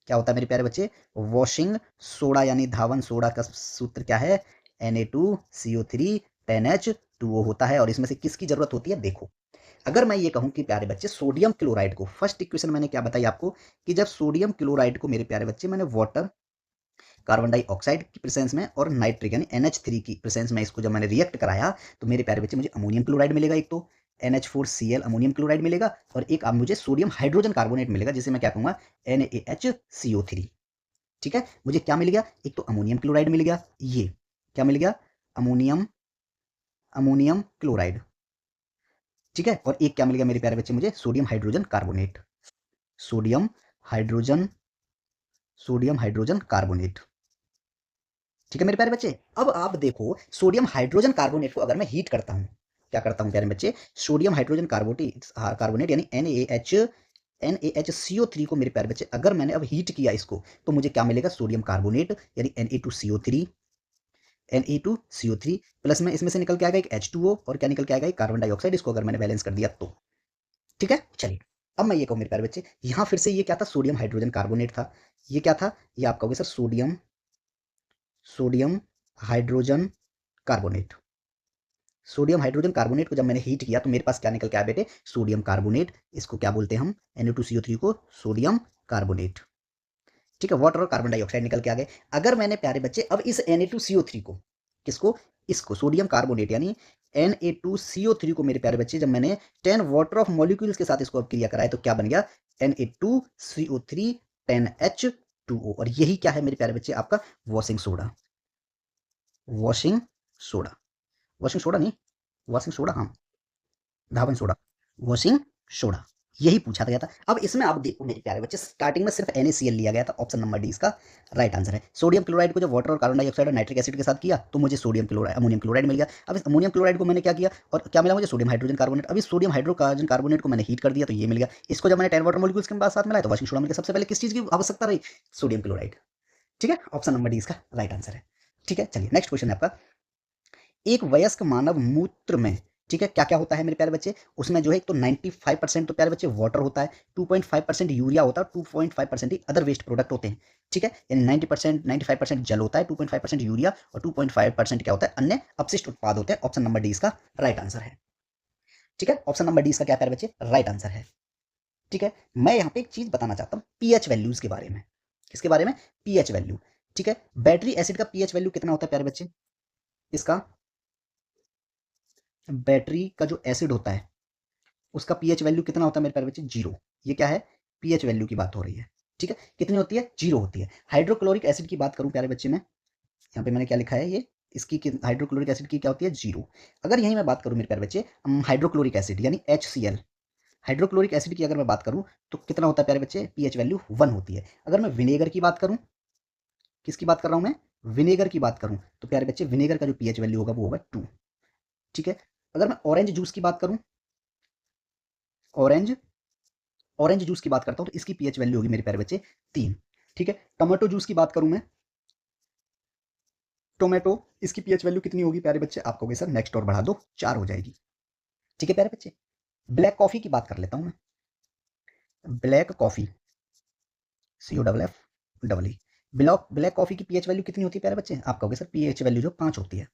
Speaker 1: क्या होता है मेरे प्यारे बच्चे, वॉशिंग सोडा, यानी धावन सोडा का सूत्र क्या है, Na2CO3 10H2O होता है। और इसमें से किसकी जरूरत होती है, देखो अगर मैं ये कहूं कि प्यारे बच्चे सोडियम क्लोराइड को, फर्स्ट इक्वेशन मैंने क्या बताई आपको कि जब सोडियम क्लोराइड को मेरे प्यारे बच्चे मैंने वाटर, कार्बन डाइऑक्साइड की प्रेजेंस में और नाइट्रिक यानी NH3 की प्रेजेंस में इसको जब मैंने रिएक्ट कराया तो मेरे प्यारे बच्चे मुझे अमोनियम क्लोराइड मिलेगा, एक तो NH4Cl अमोनियम क्लोराइड मिलेगा, और एक अब मुझे सोडियम हाइड्रोजन कार्बोनेट मिलेगा, जिसे मैं क्या कहूंगा NaHCO3। ठीक है, मुझे क्या मिल गया, एक तो अमोनियम क्लोराइड मिल गया, ये क्या मिल गया, अमोनियम, अमोनियम क्लोराइड। ठीक है, और एक क्या मिल गया मेरे प्यारे बच्चे मुझे, sodium hydrogen carbonate, sodium hydrogen, sodium hydrogen carbonate. ठीक है मेरे प्यारे बच्चे, अब आप देखो सोडियम हाइड्रोजन कार्बोनेट को अगर मैं हीट करता हूं, क्या करता हूं प्यारे बच्चे, सोडियम हाइड्रोजन कार्बोनेट, कार्बोनेट यानी NaHCO3 को मेरे प्यारे बच्चे अगर मैंने अब हीट किया इसको, तो मुझे क्या मिलेगा, सोडियम कार्बोनेट यानी Na2CO3, Na2CO3 प्लस में इसमें से निकल के आएगा एक H2O, और क्या निकल के आएगा एक कार्बन डाइऑक्साइड, इसको अगर मैंने बैलेंस कर दिया तो। ठीक है, चलिए अब मैं ये कहूँ मेरे प्यारे बच्चे, यहां फिर से ये क्या था, सोडियम हाइड्रोजन कार्बोनेट था, ये क्या था, ये आपका हो गया sir sodium, sodium hydrogen carbonate. Sodium hydrogen carbonate को जब मैंने हीट किया तो मेरे पास क्या निकल के आया बेटे, सोडियम कार्बोनेट, इसको क्या बोलते हैं हम, Na2CO3 को सोडियम कार्बोनेट। ठीक है, वाटर और कार्बन डाइऑक्साइड निकल के आ गए। अगर मैंने प्यारे बच्चे अब इस Na2CO3 को, किसको, इसको सोडियम कार्बोनेट यानी Na2CO3 को मेरे प्यारे बच्चे जब मैंने 10 वाटर ऑफ मॉलिक्यूल्स के साथ इसको अब क्रिया कराया तो क्या बन गया, Na2CO3 10H2O, और यही क्या है मेरे प्यारे बच्चे, आपका washing soda, washing soda, washing soda नहीं, वॉशिंग सोडा हाँ, धावन सोडा, वॉशिंग सोडा, यही पूछा गया था। अब इसमें आप देखो मेरे प्यारे बच्चे, स्टार्टिंग में सिर्फ NaCl लिया गया था, ऑप्शन नंबर डी इसका राइट आंसर है। सोडियम क्लोराइड को जब वाटर और कार्बन डाइऑक्साइड और नाइट्रिक एसिड के साथ किया तो मुझे सोडियम क्लोराइड अमोनियम क्लोराइड मिल गया। अब इस अमोनियम क्लोराइड को मैंने क्या किया और क्या मिला मुझे, सोडियम हाइड्रोजन कार्बोनेट। अब इस सोडियम हाइड्रोजन कार्बोनेट को मैंने हीट कर दिया तो ये मिल गया। इसको जब मैंने 10 वाटर मॉलिक्यूल्स के साथ मिलाया तो वाशिंग सोडा मिल गया। सबसे पहले किस चीज की आवश्यकता रही, सोडियम क्लोराइड। ठीक है, ऑप्शन नंबर डी इसका राइट आंसर है। ठीक है, चलिए नेक्स्ट क्वेश्चन है आपका, एक वयस्क मानव मूत्र में, ठीक है, क्या क्या होता है मेरे प्यारे बच्चे, उसमें जो है एक तो 95% तो प्यारे बच्चे वाटर होता है, 2.5% यूरिया होता है, 2.5% ही अदर वेस्ट प्रोडक्ट होते हैं। ठीक है, यानी 90% 95% जल होता है, 2.5% यूरिया और 2.5% क्या होता है, अन्य अपशिष्ट उत्पाद होते हैं। ऑप्शन नंबर डी इसका राइट आंसर है। ठीक है, ऑप्शन नंबर डी इसका क्या प्यारे बच्चे राइट आंसर है। ठीक है, मैं यहाँ पे एक चीज बताना चाहता हूँ पीएच वैल्यूज के बारे में। किसके बारे में, पीएच वैल्यू। ठीक है, बैटरी एसिड का पीएच वैल्यू कितना होता है प्यारे बच्चे, इसका बैटरी का जो एसिड होता है उसका पीएच वैल्यू कितना होता है मेरे प्यारे बच्चे, 0। ये क्या है, पीएच वैल्यू की बात हो रही है। ठीक है, कितनी होती है, 0 होती है। हाइड्रोक्लोरिक एसिड की बात करूं प्यारे बच्चे में, यहाँ पे मैंने क्या लिखा है, ये इसकी हाइड्रोक्लोरिक एसिड की क्या होती है, 0। अगर यही मैं बात करूं मेरे प्यारे बच्चे हाइड्रोक्लोरिक एसिड यानी HCl, हाइड्रोक्लोरिक एसिड की अगर मैं बात करूं तो कितना होता है प्यारे बच्चे, पीएच वैल्यू 1 होती है। अगर मैं विनेगर की बात करूं, किसकी बात कर रहा हूं मैं, विनेगर की बात करूं तो प्यारे बच्चे विनेगर का जो पीएच वैल्यू होगा वो होगा 2। ठीक है, अगर मैं ऑरेंज जूस की बात करूं, ऑरेंज ऑरेंज जूस की बात करता हूं तो इसकी पीएच वैल्यू होगी मेरे प्यारे बच्चे 3। ठीक है, टोमेटो जूस की बात करूं मैं, टोमेटो, इसकी पीएच वैल्यू कितनी होगी प्यारे बच्चे, आप कहोगे सर नेक्स्ट और बढ़ा दो, 4 हो जाएगी। ठीक है प्यारे बच्चे, ब्लैक कॉफी की बात कर लेता हूं मैं, black coffee, COFF black coffee की पीएच वैल्यू कितनी होती है प्यारे बच्चे, आप कहोगे सर पीएच वैल्यू जो 5 होती है।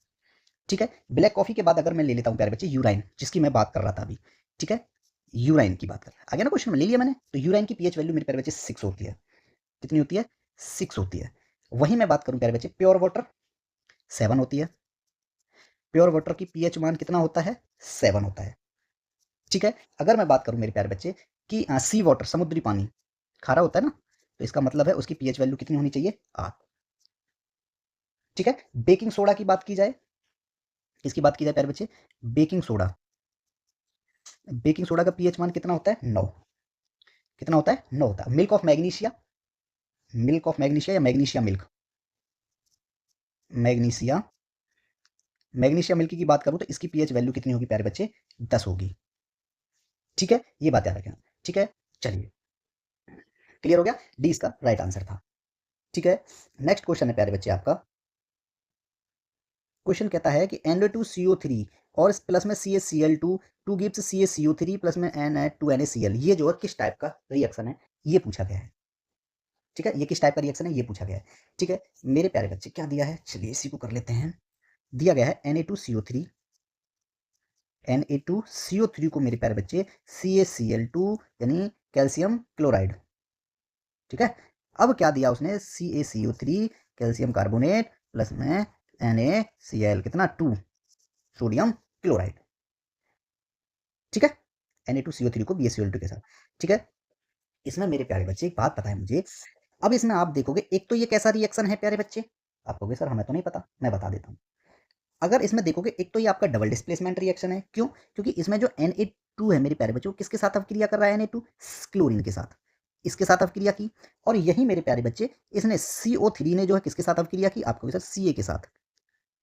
Speaker 1: ठीक है, ब्लैक कॉफी के बाद अगर मैं ले लेता हूं प्यारे बच्चे यूराइन, जिसकी मैं बात कर रहा था अभी। ठीक है, यूराइन की बात कर, आ गया ना क्वेश्चन में, ले लिया मैंने, तो यूराइन की पीएच वैल्यू मेरे प्यारे बच्चे 6 होती है। कितनी होती है, 6 होती है। वहीं मैं बात करूं प्यारे बच्चे प्योर वाटर, 7 होती है। प्योर वाटर की पीएच मान कितना होता है, 7 होता है। ठीक है, अगर मैं बात करूं मेरे प्यारे बच्चे कि सी वाटर, समुद्री पानी खारा होता है ना, तो इसका मतलब है उसकी पीएच वैल्यू कितनी होनी चाहिए, 8। ठीक है, बेकिंग सोडा की बात की जाए, इसकी बात की जाए प्यारे बच्चे, बेकिंग सोडा, बेकिंग सोडा का पीएच मान कितना होता है, 9। कितना होता है, 9 होता है। Milk of magnesia, milk of magnesia या magnesia milk, magnesia, magnesia milk की बात करूं तो इसकी पीएच वैल्यू कितनी होगी प्यारे बच्चे, 10 होगी। ठीक है, ये बात याद रखना। ठीक है, चलिए क्लियर हो गया, डी इसका राइट आंसर था। ठीक है, नेक्स्ट क्वेश्चन है प्यारे बच्चे आपका, क्वेश्चन कहता है कि Na2CO3 और प्लस में CaCl2 2 गिव्स CaCO3 प्लस में Na2NaCl, ये जो है किस टाइप का रिएक्शन है, ये पूछा गया है। ठीक है, ये किस टाइप का रिएक्शन है, ये पूछा गया है। ठीक है, मेरे प्यारे बच्चे क्या दिया है, चलिए इसी को कर लेते हैं। दिया गया है Na2CO3, Na2CO3 को मेरे प्यारे बच्चे CaCl2 यानी कैल्शियम क्लोराइड। ठीक है, अब क्या दिया उसने, CaCO3 कैल्शियम कार्बोनेट प्लस में NaCl कितना, 2 सोडियम क्लोराइड। ठीक है, Na2CO3 को BaCl2 के साथ। ठीक है, इसमें मेरे प्यारे बच्चे एक बात पता है मुझे, अब इसमें आप देखोगे एक तो ये कैसा रिएक्शन है प्यारे बच्चे, आप कहोगे सर हमें तो नहीं पता, मैं बता देता हूँ। अगर इसमें देखोगे एक तो ये आपका डबल डिस्प्लेसमेंट रिएक्शन है, क्यों, क्योंकि इसमें जो Na2 है मेरे प्यारे बच्चों, किसके साथ अभिक्रिया कर रहा है, Na2 क्लोरीन के साथ, इसके साथ अभिक्रिया की। और यही मेरे प्यारे बच्चे इसने CO3 ने जो है किसके साथ अभिक्रिया की, आपको सर Ca के साथ।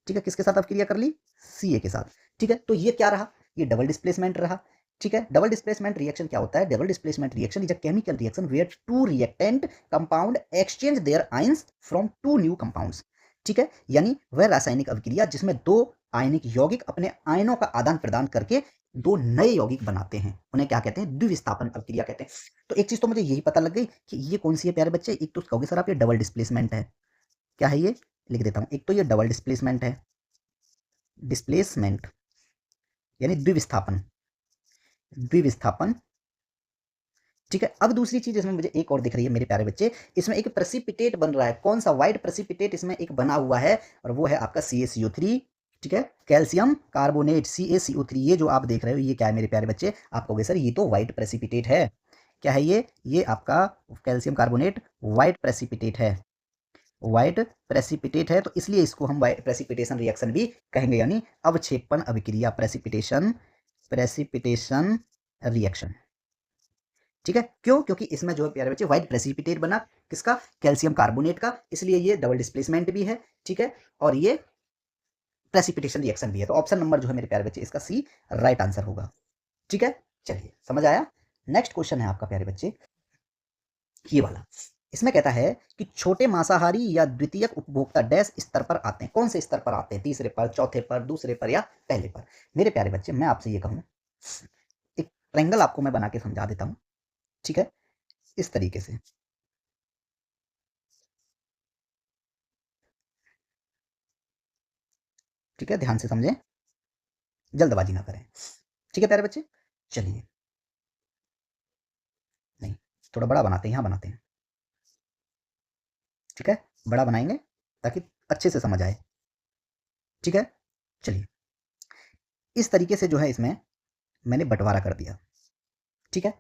Speaker 1: ठीक है, किसके साथ अभिक्रिया कर ली, Ca के साथ। ठीक है, तो ये क्या रहा, ये डबल डिस्प्लेसमेंट रहा। ठीक है, डबल डिस्प्लेसमेंट रिएक्शन क्या होता है, double displacement reaction is a chemical reaction where two reactant compound exchange their ions from two new compounds. ठीक है, यानी वह रासायनिक अभिक्रिया जिसमें दो आयनिक यौगिक अपने आयनों का आदान प्रदान करके दो नए यौगिक बनाते हैं, उन्हें क्या कहते हैं, द्विविस्थापन अभिक्रिया कहते हैं। तो एक चीज तो मुझे यही पता लग गई कि ये कौन सी है प्यारे बच्चे, एक तो कहोगे सर आप ये डबल डिस्प्लेसमेंट है, क्या है ये, लिख देता हूं, एक तो ये डबल डिस्प्लेसमेंट है, डिस्प्लेसमेंट यानी द्विविस्थापन, द्विविस्थापन। ठीक है, अब दूसरी चीज इसमें मुझे एक और दिख रही है मेरे प्यारे बच्चे, इसमें एक प्रेसिपिटेट बन रहा है, कौन सा, व्हाइट प्रेसिपिटेट इसमें एक बना हुआ है, और वो है आपका CaCO3। ठीक है, कैल्शियम कार्बोनेट CaCO3, ये जो आप देख रहे हो ये क्या है मेरे प्यारे बच्चे, आप कहोगे सर ये तो व्हाइट प्रेसिपिटेट है। क्या है ये आपका कैल्शियम कार्बोनेट व्हाइट प्रेसिपिटेट है, व्हाइट प्रेसिपिटेट है, तो इसलिए इसको हम व्हाइट प्रेसिपिटेशन रिएक्शन भी कहेंगे, यानी अवक्षेपण अभिक्रिया, प्रेसिपिटेशन, प्रेसिपिटेशन रिएक्शन। ठीक है, क्यों? क्योंकि इसमें जो है प्यारे बच्चे व्हाइट प्रेसिपिटेट बना, किसका? कैल्शियम कार्बोनेट का, इसलिए ये डबल डिस्प्लेसमेंट भी है। ठीक है, और ये प्रेसिपिटेशन रिएक्शन भी है। तो ऑप्शन नंबर जो है मेरे प्यारे बच्चे इसका सी राइट आंसर होगा। ठीक है, चलिए समझ आया। नेक्स्ट क्वेश्चन है आपका प्यारे बच्चे ये वाला। इसमें कहता है कि छोटे मांसाहारी या द्वितीयक उपभोक्ता डैश स्तर पर आते हैं। कौन से स्तर पर आते हैं? तीसरे पर, चौथे पर, दूसरे पर या पहले पर? मेरे प्यारे बच्चे मैं आपसे ये कहूँ, एक ट्रायंगल आपको मैं बना के समझा देता हूँ। ठीक है, इस तरीके से। ठीक है, ध्यान से समझें, जल्दबाजी ना करें। ठीक है प्यारे बच्चे, चलिए, नहीं, थोड़ा बड़ा बनाते हैं, यहाँ बनाते हैं। ठीक है, बड़ा बनाएंगे ताकि अच्छे से समझ आए। ठीक है, चलिए, इस तरीके से जो है इसमें मैंने बंटवारा कर दिया। ठीक है,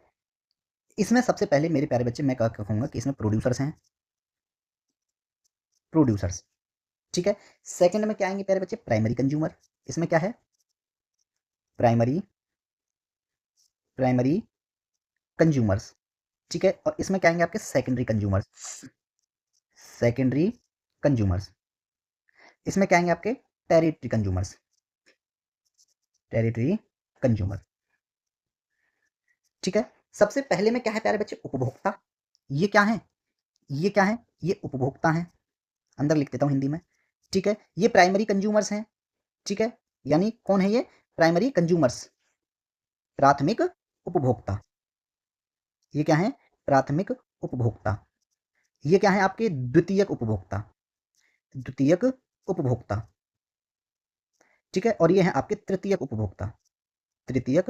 Speaker 1: इसमें सबसे पहले मेरे प्यारे बच्चे मैं कहूँगा कि इसमें प्रोड्यूसर्स हैं, प्रोड्यूसर्स। ठीक है, सेकंड में क्या आएंगे प्यारे बच्चे? Primary consumer. इसमें क्या है? Primary, primary consumers. ठीक है, और इसमें क्या आएंगे आपके? Secondary consumers, secondary consumers. इसमें क्या आएंगे आपके? Territory consumers, territory consumer. ठीक है, सबसे पहले में क्या है प्यारे बच्चे? उपभोक्ता। ये क्या है? ये क्या है? ये उपभोक्ता है, अंदर लिख देता हूं हिंदी में। ठीक है, ये प्राइमरी कंज्यूमर्स हैं। ठीक है, यानी कौन है ये? प्राइमरी कंज्यूमर्स, प्राथमिक उपभोक्ता। ये क्या है? प्राथमिक उपभोक्ता। ये क्या है आपके? द्वितीयक उपभोक्ता, द्वितीयक उपभोक्ता। ठीक है, और ये है आपके तृतीयक उपभोक्ता, तृतीयक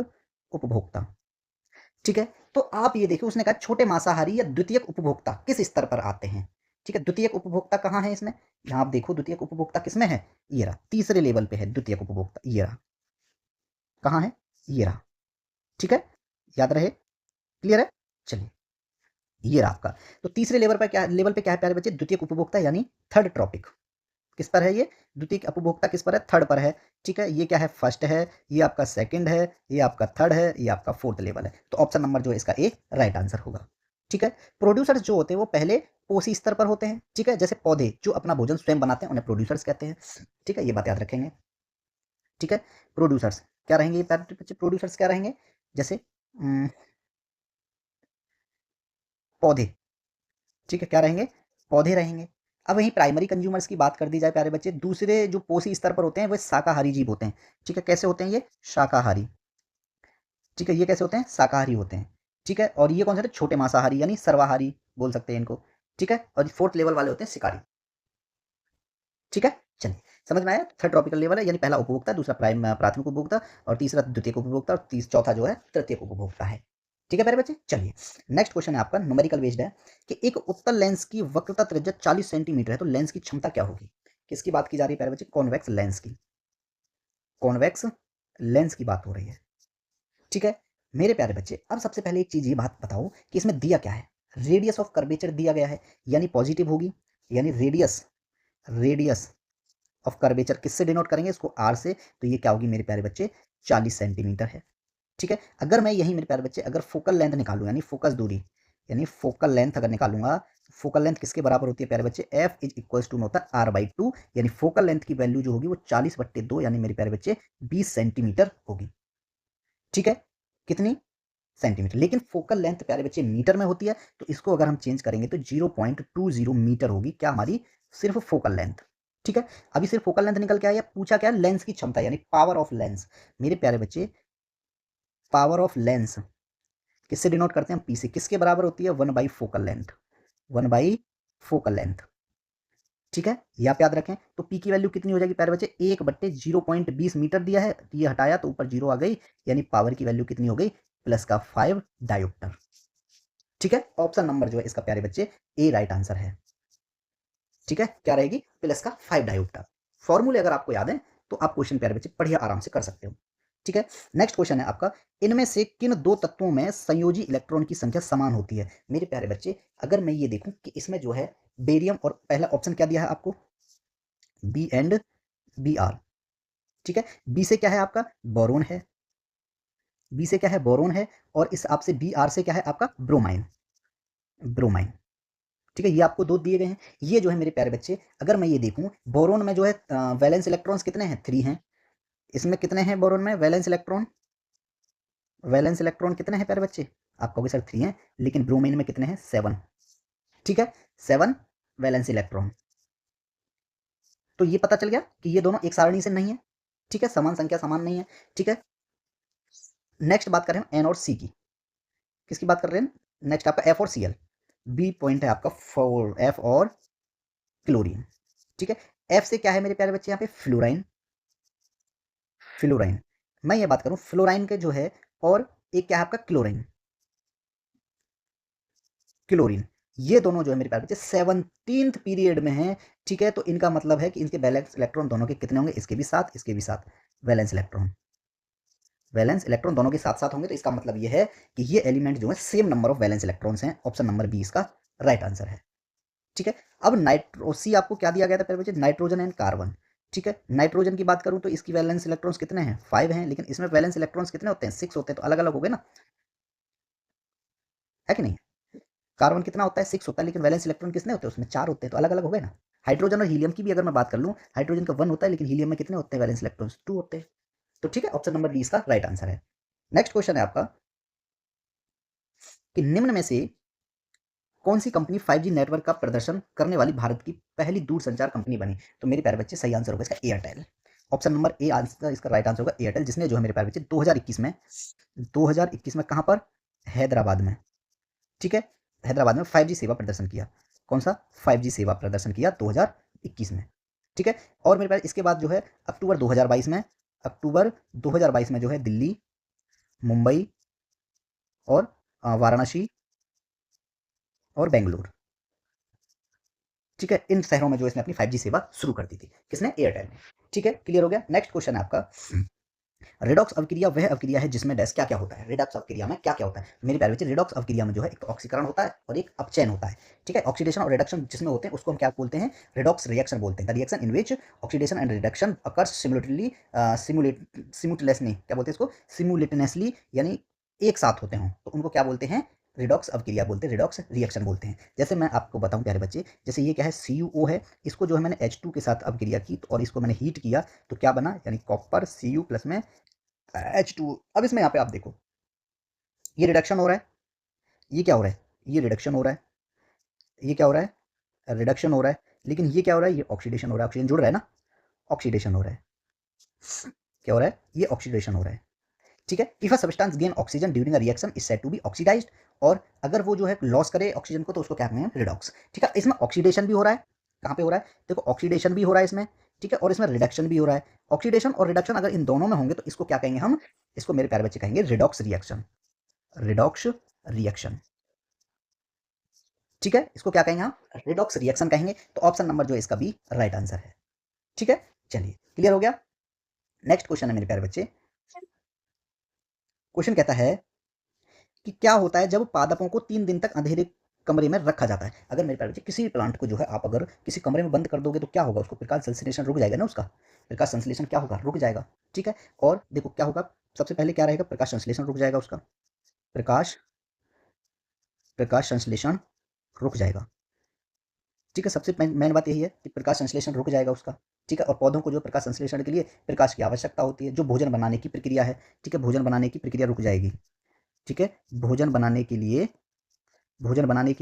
Speaker 1: उपभोक्ता। ठीक है, तो आप ये देखिए, उसने कहा छोटे मांसाहारी या द्वितीयक उपभोक्ता किस स्तर पर आते हैं। ठीक है, द्वितीयक उपभोक्ता कहाँ है इसमें? यहाँ आप देखो, द्वितीयक उपभोक्ता किसमें है? ये रहा, तीसरे लेवल पे है द्वितीयक उपभोक्ता। ये रहा, कहाँ है? ये रहा। ठीक है, याद रहे, क्लियर है? चलिए, ये रहा आपका। तो तीसरे लेवल पे क्या है प्यारे बच्चे? द्वितीयक उपभोक्ता, यानी थर्ड टॉपिक। किस पर है ये? द्वितीयक उपभोक्ता किस पर है? थर्ड पर है। ठीक है, ये क्या है? फर्स्ट है, ये आपका सेकंड है, ये आपका थर्ड है, ये आपका फोर्थ लेवल है। तो ऑप्शन नंबर जो है इसका ए राइट आंसर होगा। ठीक है, प्रोड्यूसर्स जो होते हैं वो पहले पोषी स्तर पर होते हैं। ठीक है, जैसे पौधे जो अपना भोजन स्वयं बनाते हैं उन्हें प्रोड्यूसर्स कहते हैं। ठीक है, ये बात याद रखेंगे। ठीक है, प्रोड्यूसर्स क्या रहेंगे बच्चे? प्रोड्यूसर्स क्या रहेंगे? जैसे पौधे। ठीक है, क्या रहेंगे? पौधे रहेंगे। अब वहीं प्राइमरी कंज्यूमर्स की बात कर दी जाए प्यारे बच्चे, दूसरे जो पोषी स्तर पर होते हैं वो शाकाहारी जीव होते हैं। ठीक है, कैसे होते हैं ये? शाकाहारी। ठीक है, ये कैसे होते हैं? शाकाहारी होते हैं। ठीक है, और ये कौन से? छोटे मांसाहारी यानी सर्वाहारी बोल सकते हैं इनको। ठीक है, और फोर्थ लेवल वाले होते हैं शिकारी। ठीक है, चलिए, समझ में आया? थर्ड ट्रॉपिकल लेवल है, यानी पहला उपभोक्ता, दूसरा प्राथमिक उपभोक्ता, और तीसरा द्वितीयक उपभोक्ता, और चौथा जो है तृतीयक उपभोक्ता है। ठीक है प्यारे बच्चे, चलिए, नेक्स्ट क्वेश्चन है आपका, न्यूमेरिकल बेस्ड है, कि एक उत्तल लेंस की वक्रता त्रिज्या 40 सेंटीमीटर है, तो लेंस की क्षमता क्या होगी? किसकी बात की जा रही है प्यारे बच्चे? कॉन्वेक्स लेंस की, कॉन्वेक्स लेंस की बात हो रही है। ठीक है, मेरे प्यारे बच्चे, अब सबसे पहले एक चीज ये बात बताओ कि इसमें दिया क्या है? रेडियस ऑफ कर्वेचर दिया गया है, यानी पॉजिटिव होगी, यानी रेडियस, रेडियस ऑफ कर्वेचर किससे डिनोट करेंगे? इसको आर से। तो ये क्या होगी मेरे प्यारे बच्चे? 40 सेंटीमीटर है। ठीक है, अगर मैं यही मेरे प्यारे बच्चे अगर फोकल लेंथ निकालूं, यानी फोकस दूरी, यानी फोकल लेंथ अगर निकालूंगा, फोकल लेंथ किसके बराबर होती है प्यारे बच्चे? एफ इज इक्वल टू में होता है R/2, यानी फोकल लेंथ की वैल्यू जो होगी वो 40/2, यानी मेरे प्यारे बच्चे 20 सेंटीमीटर होगी। ठीक है, कितनी? सेंटीमीटर। लेकिन फोकल लेंथ प्यारे बच्चे मीटर में होती है, तो इसको अगर हम चेंज करेंगे तो 0.20 मीटर होगी, क्या हमारी? सिर्फ फोकल लेंथ। ठीक है, अभी सिर्फ फोकल लेंथ निकल के आया, पूछा क्या? लेंस की क्षमता, यानी पावर ऑफ लेंस। मेरे प्यारे बच्चे, पावर ऑफ लेंस किससे डिनोट करते हैं? पी से। किसके बराबर होती है? 1 by focal length, 1 by focal length. ठीक है, ये आप याद रखें। तो पी की वैल्यू कितनी हो जाएगी प्यारे बच्चे? 1/0.20 मीटर दिया है, ये हटाया तो ऊपर जीरो आ गई, यानी पावर की वैल्यू कितनी हो गई? प्लस का 5 डायोप्टर। ठीक है, ऑप्शन नंबर जो है इसका प्यारे बच्चे ए राइट आंसर है। ठीक है, क्या रहेगी? प्लस का 5 डायोप्टर। फॉर्मूले अगर आपको याद है तो आप क्वेश्चन प्यारे बच्चे बढ़िया आराम से कर सकते हो। ठीक है, नेक्स्ट क्वेश्चन है आपका, इनमें से किन दो तत्वों में संयोजी इलेक्ट्रॉन की संख्या समान होती है? मेरे प्यारे बच्चे, अगर मैं ये देखूं कि इसमें जो है बेरियम, और पहला ऑप्शन क्या दिया है आपको? B and B R. ठीक है, बी से क्या है आपका? बोरोन है, बी से क्या है, बोरोन है, और इस आपसे बी आर से क्या है आपका, ब्रोमाइन, ब्रोमाइन। ठीक है, ये आपको दो दिए गए हैं। ये जो है मेरे प्यारे बच्चे, अगर मैं ये देखूं, बोरोन में जो है वैलेंस इलेक्ट्रॉन्स कितने हैं, 3 हैं। इसमें कितने हैं बोरोन में वैलेंस इलेक्ट्रॉन, वैलेंस इलेक्ट्रॉन कितने हैं प्यारे बच्चे, आप कहोगे सर 3 हैं, लेकिन ब्रोमीन में कितने हैं, 7। ठीक है, 7 वैलेंस इलेक्ट्रॉन। तो ये पता चल गया कि ये दोनों एक सारणी से नहीं है। ठीक है, समान संख्या समान नहीं है। ठीक है, नेक्स्ट बात कर रहे हैं एन और सी की। किसकी बात कर रहे हैं, नेक्स्ट आपका एफ और सी एल। बी पॉइंट है आपका फोर, एफ और क्लोरीन। ठीक है, एफ से क्या है मेरे प्यारे बच्चे यहाँ पे, फ्लोराइन, फ्लोराइन। मैं ये बात करूं फ्लोराइन के जो है, और एक क्या है आपका क्लोरीन, क्लोरीन। ये दोनों जो है मेरे प्यारे बच्चे 17th पीरियड में है। ठीक है, तो इनका मतलब है कि इनके वैलेंस इलेक्ट्रॉन दोनों के कितने होंगे, इसके भी 7, इसके भी 7 वैलेंस इलेक्ट्रॉन, वैलेंस इलेक्ट्रॉन दोनों के साथ साथ होंगे। तो इसका मतलब ये है कि ये एलिमेंट जो है same number of valence electrons हैं। ऑप्शन नंबर बी इसका राइट आंसर है। ठीक है, अब नाइट्रो सी आपको क्या दिया गया था पहले बच्चे, नाइट्रोजन एंड कार्बन। ठीक है, नाइट्रोजन की बात करूं तो इसकी वैलेंस इलेक्ट्रॉन्स कितने हैं, 5 हैं, लेकिन इसमें वैलेंस इलेक्ट्रॉन्स कितने होते हैं, 6 होते हैं। तो अलग अलग हो गए ना, है कि नहीं। कार्बन कितना होता है, 6 होता है, लेकिन वैलेंस इलेक्ट्रॉन कितने होते हैं उसमें, 4 होते हैं। तो अलग अलग हो गए ना। हाइड्रोजन और हीलियम की भी अगर मैं बात कर लूँ, हाइड्रोजन का 1 होता है, लेकिन हीलियम में कितने होते हैं वैलेंस इलेक्ट्रॉन्स, 2 होते हैं। तो ठीक है, ऑप्शन नंबर बी इसका राइट आंसर है। नेक्स्ट क्वेश्चन है आपका कि निम्न में से कौन सी कंपनी 5G नेटवर्क का प्रदर्शन करने वाली भारत की पहली दूरसंचार कंपनी बनी। तो मेरे प्यारे बच्चे सही आंसर होगा इसका Airtel. Option number A answer इसका राइट आंसर होगा एयरटेल, जिसने जो है मेरे प्यारे बच्चे 2021 में कहां पर, हैदराबाद में। ठीक है, हैदराबाद में 5G सेवा प्रदर्शन किया। कौन सा, 5G सेवा प्रदर्शन किया 2021 में। ठीक है, और मेरे पास इसके बाद जो है अक्टूबर 2022 में, अक्टूबर 2022 में जो है दिल्ली, मुंबई और वाराणसी और बेंगलुरु। ठीक है, इन शहरों में जो इसने अपनी 5G सेवा शुरू कर दी थी, किसने, एयरटेल ने। ठीक है, क्लियर हो गया। नेक्स्ट क्वेश्चन है आपका, रिडॉक्स अवक्रिया वह अवक्रिया है जिसमें डैश क्या क्या होता है, रिडॉक्स अवक्रिया में क्या क्या होता है। मेरे प्यारे बच्चे, रिडॉक्स अवक्रिया में जो है एक तो ऑक्सीकरण होता है और एक अपचयन होता है। ठीक है, ऑक्सीडेशन और रिडक्शन जिसमें होते हैं उसको हम क्या बोलते हैं, रिडॉक्स रिएक्शन बोलते हैं। The reaction in which oxidation and reduction occurs simultaneously, simultaneously, क्या बोलते हैं इसको, सिमुलेटनेसली, यानी एक साथ होते हों, तो उनको क्या बोलते हैं, रिडॉक्स अवक्रिया बोलते हैं, रिडॉक्स रिएक्शन बोलते हैं। जैसे मैं आपको बताऊं प्यारे बच्चे, जैसे ये क्या है, CuO है, इसको जो है मैंने H2 के साथ अवक्रिया की, और इसको मैंने हीट किया, तो क्या बना, यानी कॉपर Cu प्लस में H2। अब इसमें यहाँ पे आप देखो, ये रिडक्शन हो रहा है, ये क्या हो रहा है, ये रिडक्शन हो रहा है, ये क्या हो रहा है, रिडक्शन हो रहा है, लेकिन ये क्या हो रहा है, ये ऑक्सीडेशन हो रहा है, ऑक्सीजन जुड़ रहा है ना, ऑक्सीडेशन हो रहा है। क्या हो रहा है, ये ऑक्सीडेशन हो रहा है। ठीक है, if a substance gain oxygen during a reaction is said to be oxidised, और अगर वो जो है लॉस करे ऑक्सीजन को तो उसको क्या कहते हैं, रिडॉक्स। ठीक है, इसमें ऑक्सीडेशन भी हो रहा है, कहाँ पे हो रहा है, देखो ऑक्सीडेशन भी हो रहा है इसमें। ठीक है, और इसमें रिडक्शन भी हो रहा है। ऑक्सीडेशन और रिडक्शन अगर इन दोनों में होंगे तो इसको क्या कहेंगे हम, इसको मेरे प्यारे बच्चे कहेंगे रिडॉक्स रिएक्शन, रिडॉक्स रिएक्शन। ठीक है, इसको क्या कहेंगे हम, रिडॉक्स रिएक्शन कहेंगे। तो ऑप्शन नंबर जो है इसका बी राइट आंसर है। ठीक है, चलिए क्लियर हो गया। नेक्स्ट क्वेश्चन है मेरे प्यारे बच्चे, क्वेश्चन कहता है कि क्या होता है जब पादपों को 3 दिन तक अंधेरे कमरे में रखा जाता है। अगर मेरे प्यारे बच्चे किसी भी प्लांट को जो है आप अगर किसी कमरे में बंद कर दोगे तो क्या होगा, उसको प्रकाश संश्लेषण रुक जाएगा ना, उसका प्रकाश संश्लेषण क्या होगा, रुक जाएगा। ठीक है, और देखो क्या होगा, सबसे पहले क्या रहेगा, प्रकाश संश्लेषण रुक जाएगा उसका, प्रकाश प्रकाश संश्लेषण रुक जाएगा। ठीक है, सबसे मेन बात यही है कि प्रकाश संश्लेषण रुक जाएगा उसका। ठीक है, और पौधों को जो प्रकाश संश्लेषण के लिए प्रकाश की आवश्यकता होती है, जो भोजन बनाने की प्रक्रिया है। ठीक है, भोजन बनाने की प्रक्रिया रुक जाएगी। ठीक है, भोजन बनाने के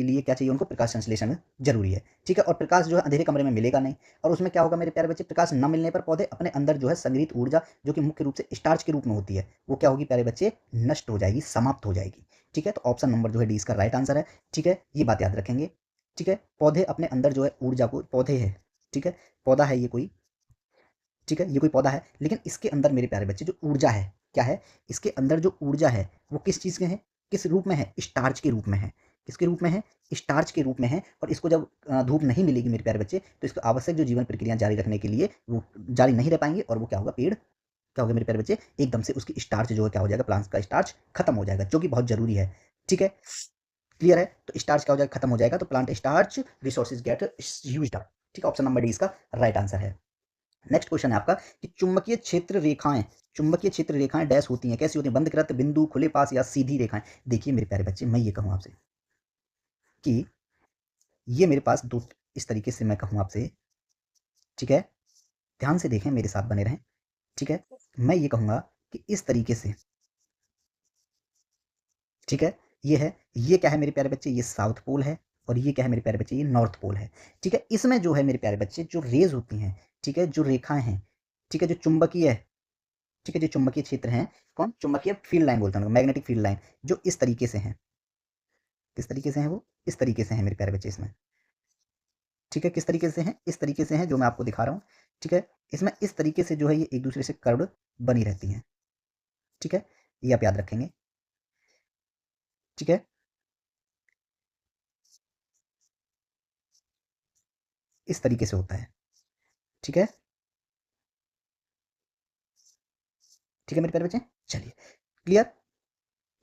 Speaker 1: लिए क्या चाहिए उनको, प्रकाश संश्लेषण जरूरी है। ठीक है, और प्रकाश जो है अंधेरे कमरे में मिलेगा नहीं, और उसमें क्या होगा मेरे प्यारे बच्चे, प्रकाश न मिलने पर पौधे अपने अंदर जो है संग्रहित ऊर्जा, जो कि मुख्य रूप से स्टार्च के रूप में होती है, वो क्या होगी प्यारे बच्चे, नष्ट हो जाएगी, समाप्त हो जाएगी। ठीक है, तो ऑप्शन नंबर जो है डी इसका राइट आंसर है। ठीक है, ये बात याद रखेंगे। ठीक है, पौधे अपने अंदर जो है ऊर्जा को, पौधे है, ठीक है, पौधा है ये कोई, ठीक है, ये कोई पौधा है, लेकिन इसके अंदर मेरे प्यारे बच्चे जो ऊर्जा है, क्या है, इसके अंदर जो ऊर्जा है वो किस चीज़ के है, किस रूप में है, स्टार्च के रूप में है। किसके रूप में है, स्टार्च के रूप में है। और इसको जब धूप नहीं मिलेगी मेरे प्यारे बच्चे, तो इसको आवश्यक जो जीवन प्रक्रिया जारी रखने के लिए वो जारी नहीं रह पाएंगे, और वो क्या होगा, पेड़ क्या होगा मेरे प्यारे बच्चे, एकदम से उसकी स्टार्च जो है क्या हो जाएगा, प्लांट्स का स्टार्च खत्म हो जाएगा, जो कि बहुत जरूरी है। ठीक है, क्लियर है, तो स्टार्च क्या हो जाएगा, खत्म हो जाएगा, तो plant starch resources get used up. ठीक है, ऑप्शन नंबर डी इसका राइट आंसर है। नेक्स्ट क्वेश्चन है आपका कि चुंबकीय क्षेत्र रेखाएं डैश होती हैं, कैसी होती हैं? बंद कृत, बिंदु, खुले पास या सीधी रेखाएं। देखिए मेरे प्यारे बच्चे, मैं ये कहूँ आपसे कि ये मेरे पास दो, इस तरीके से मैं कहूँ आपसे, ठीक है, ध्यान से देखें, मेरे साथ बने रहें, ठीक है। मैं ये कहूँगा कि इस तरीके से, ठीक है, ये है, ये क्या है मेरे प्यारे बच्चे? ये साउथ पोल है, और ये क्या है मेरे प्यारे बच्चे? ये नॉर्थ पोल है, ठीक है। इसमें जो है मेरे प्यारे बच्चे, जो रेज होती हैं, ठीक है, जो रेखाएं हैं, ठीक है, जो चुंबकीय, ठीक है, जो चुंबकीय क्षेत्र हैं, कौन? चुंबकीय फील्ड लाइन बोलते हैं, मैग्नेटिक फील्ड लाइन, जो इस तरीके से हैं, किस तरीके से हैं वो? इस तरीके से हैं मेरे प्यारे बच्चे इसमें, ठीक है। किस तरीके से हैं? इस तरीके से हैं, जो मैं आपको दिखा रहा हूँ, ठीक है। इसमें इस तरीके से जो है ये एक दूसरे से कर्व्ड बनी रहती हैं, ठीक है, ये आप याद रखेंगे, ठीक है। इस तरीके से होता है, ठीक है, ठीक है मेरे प्यारे बच्चे, चलिए, क्लियर।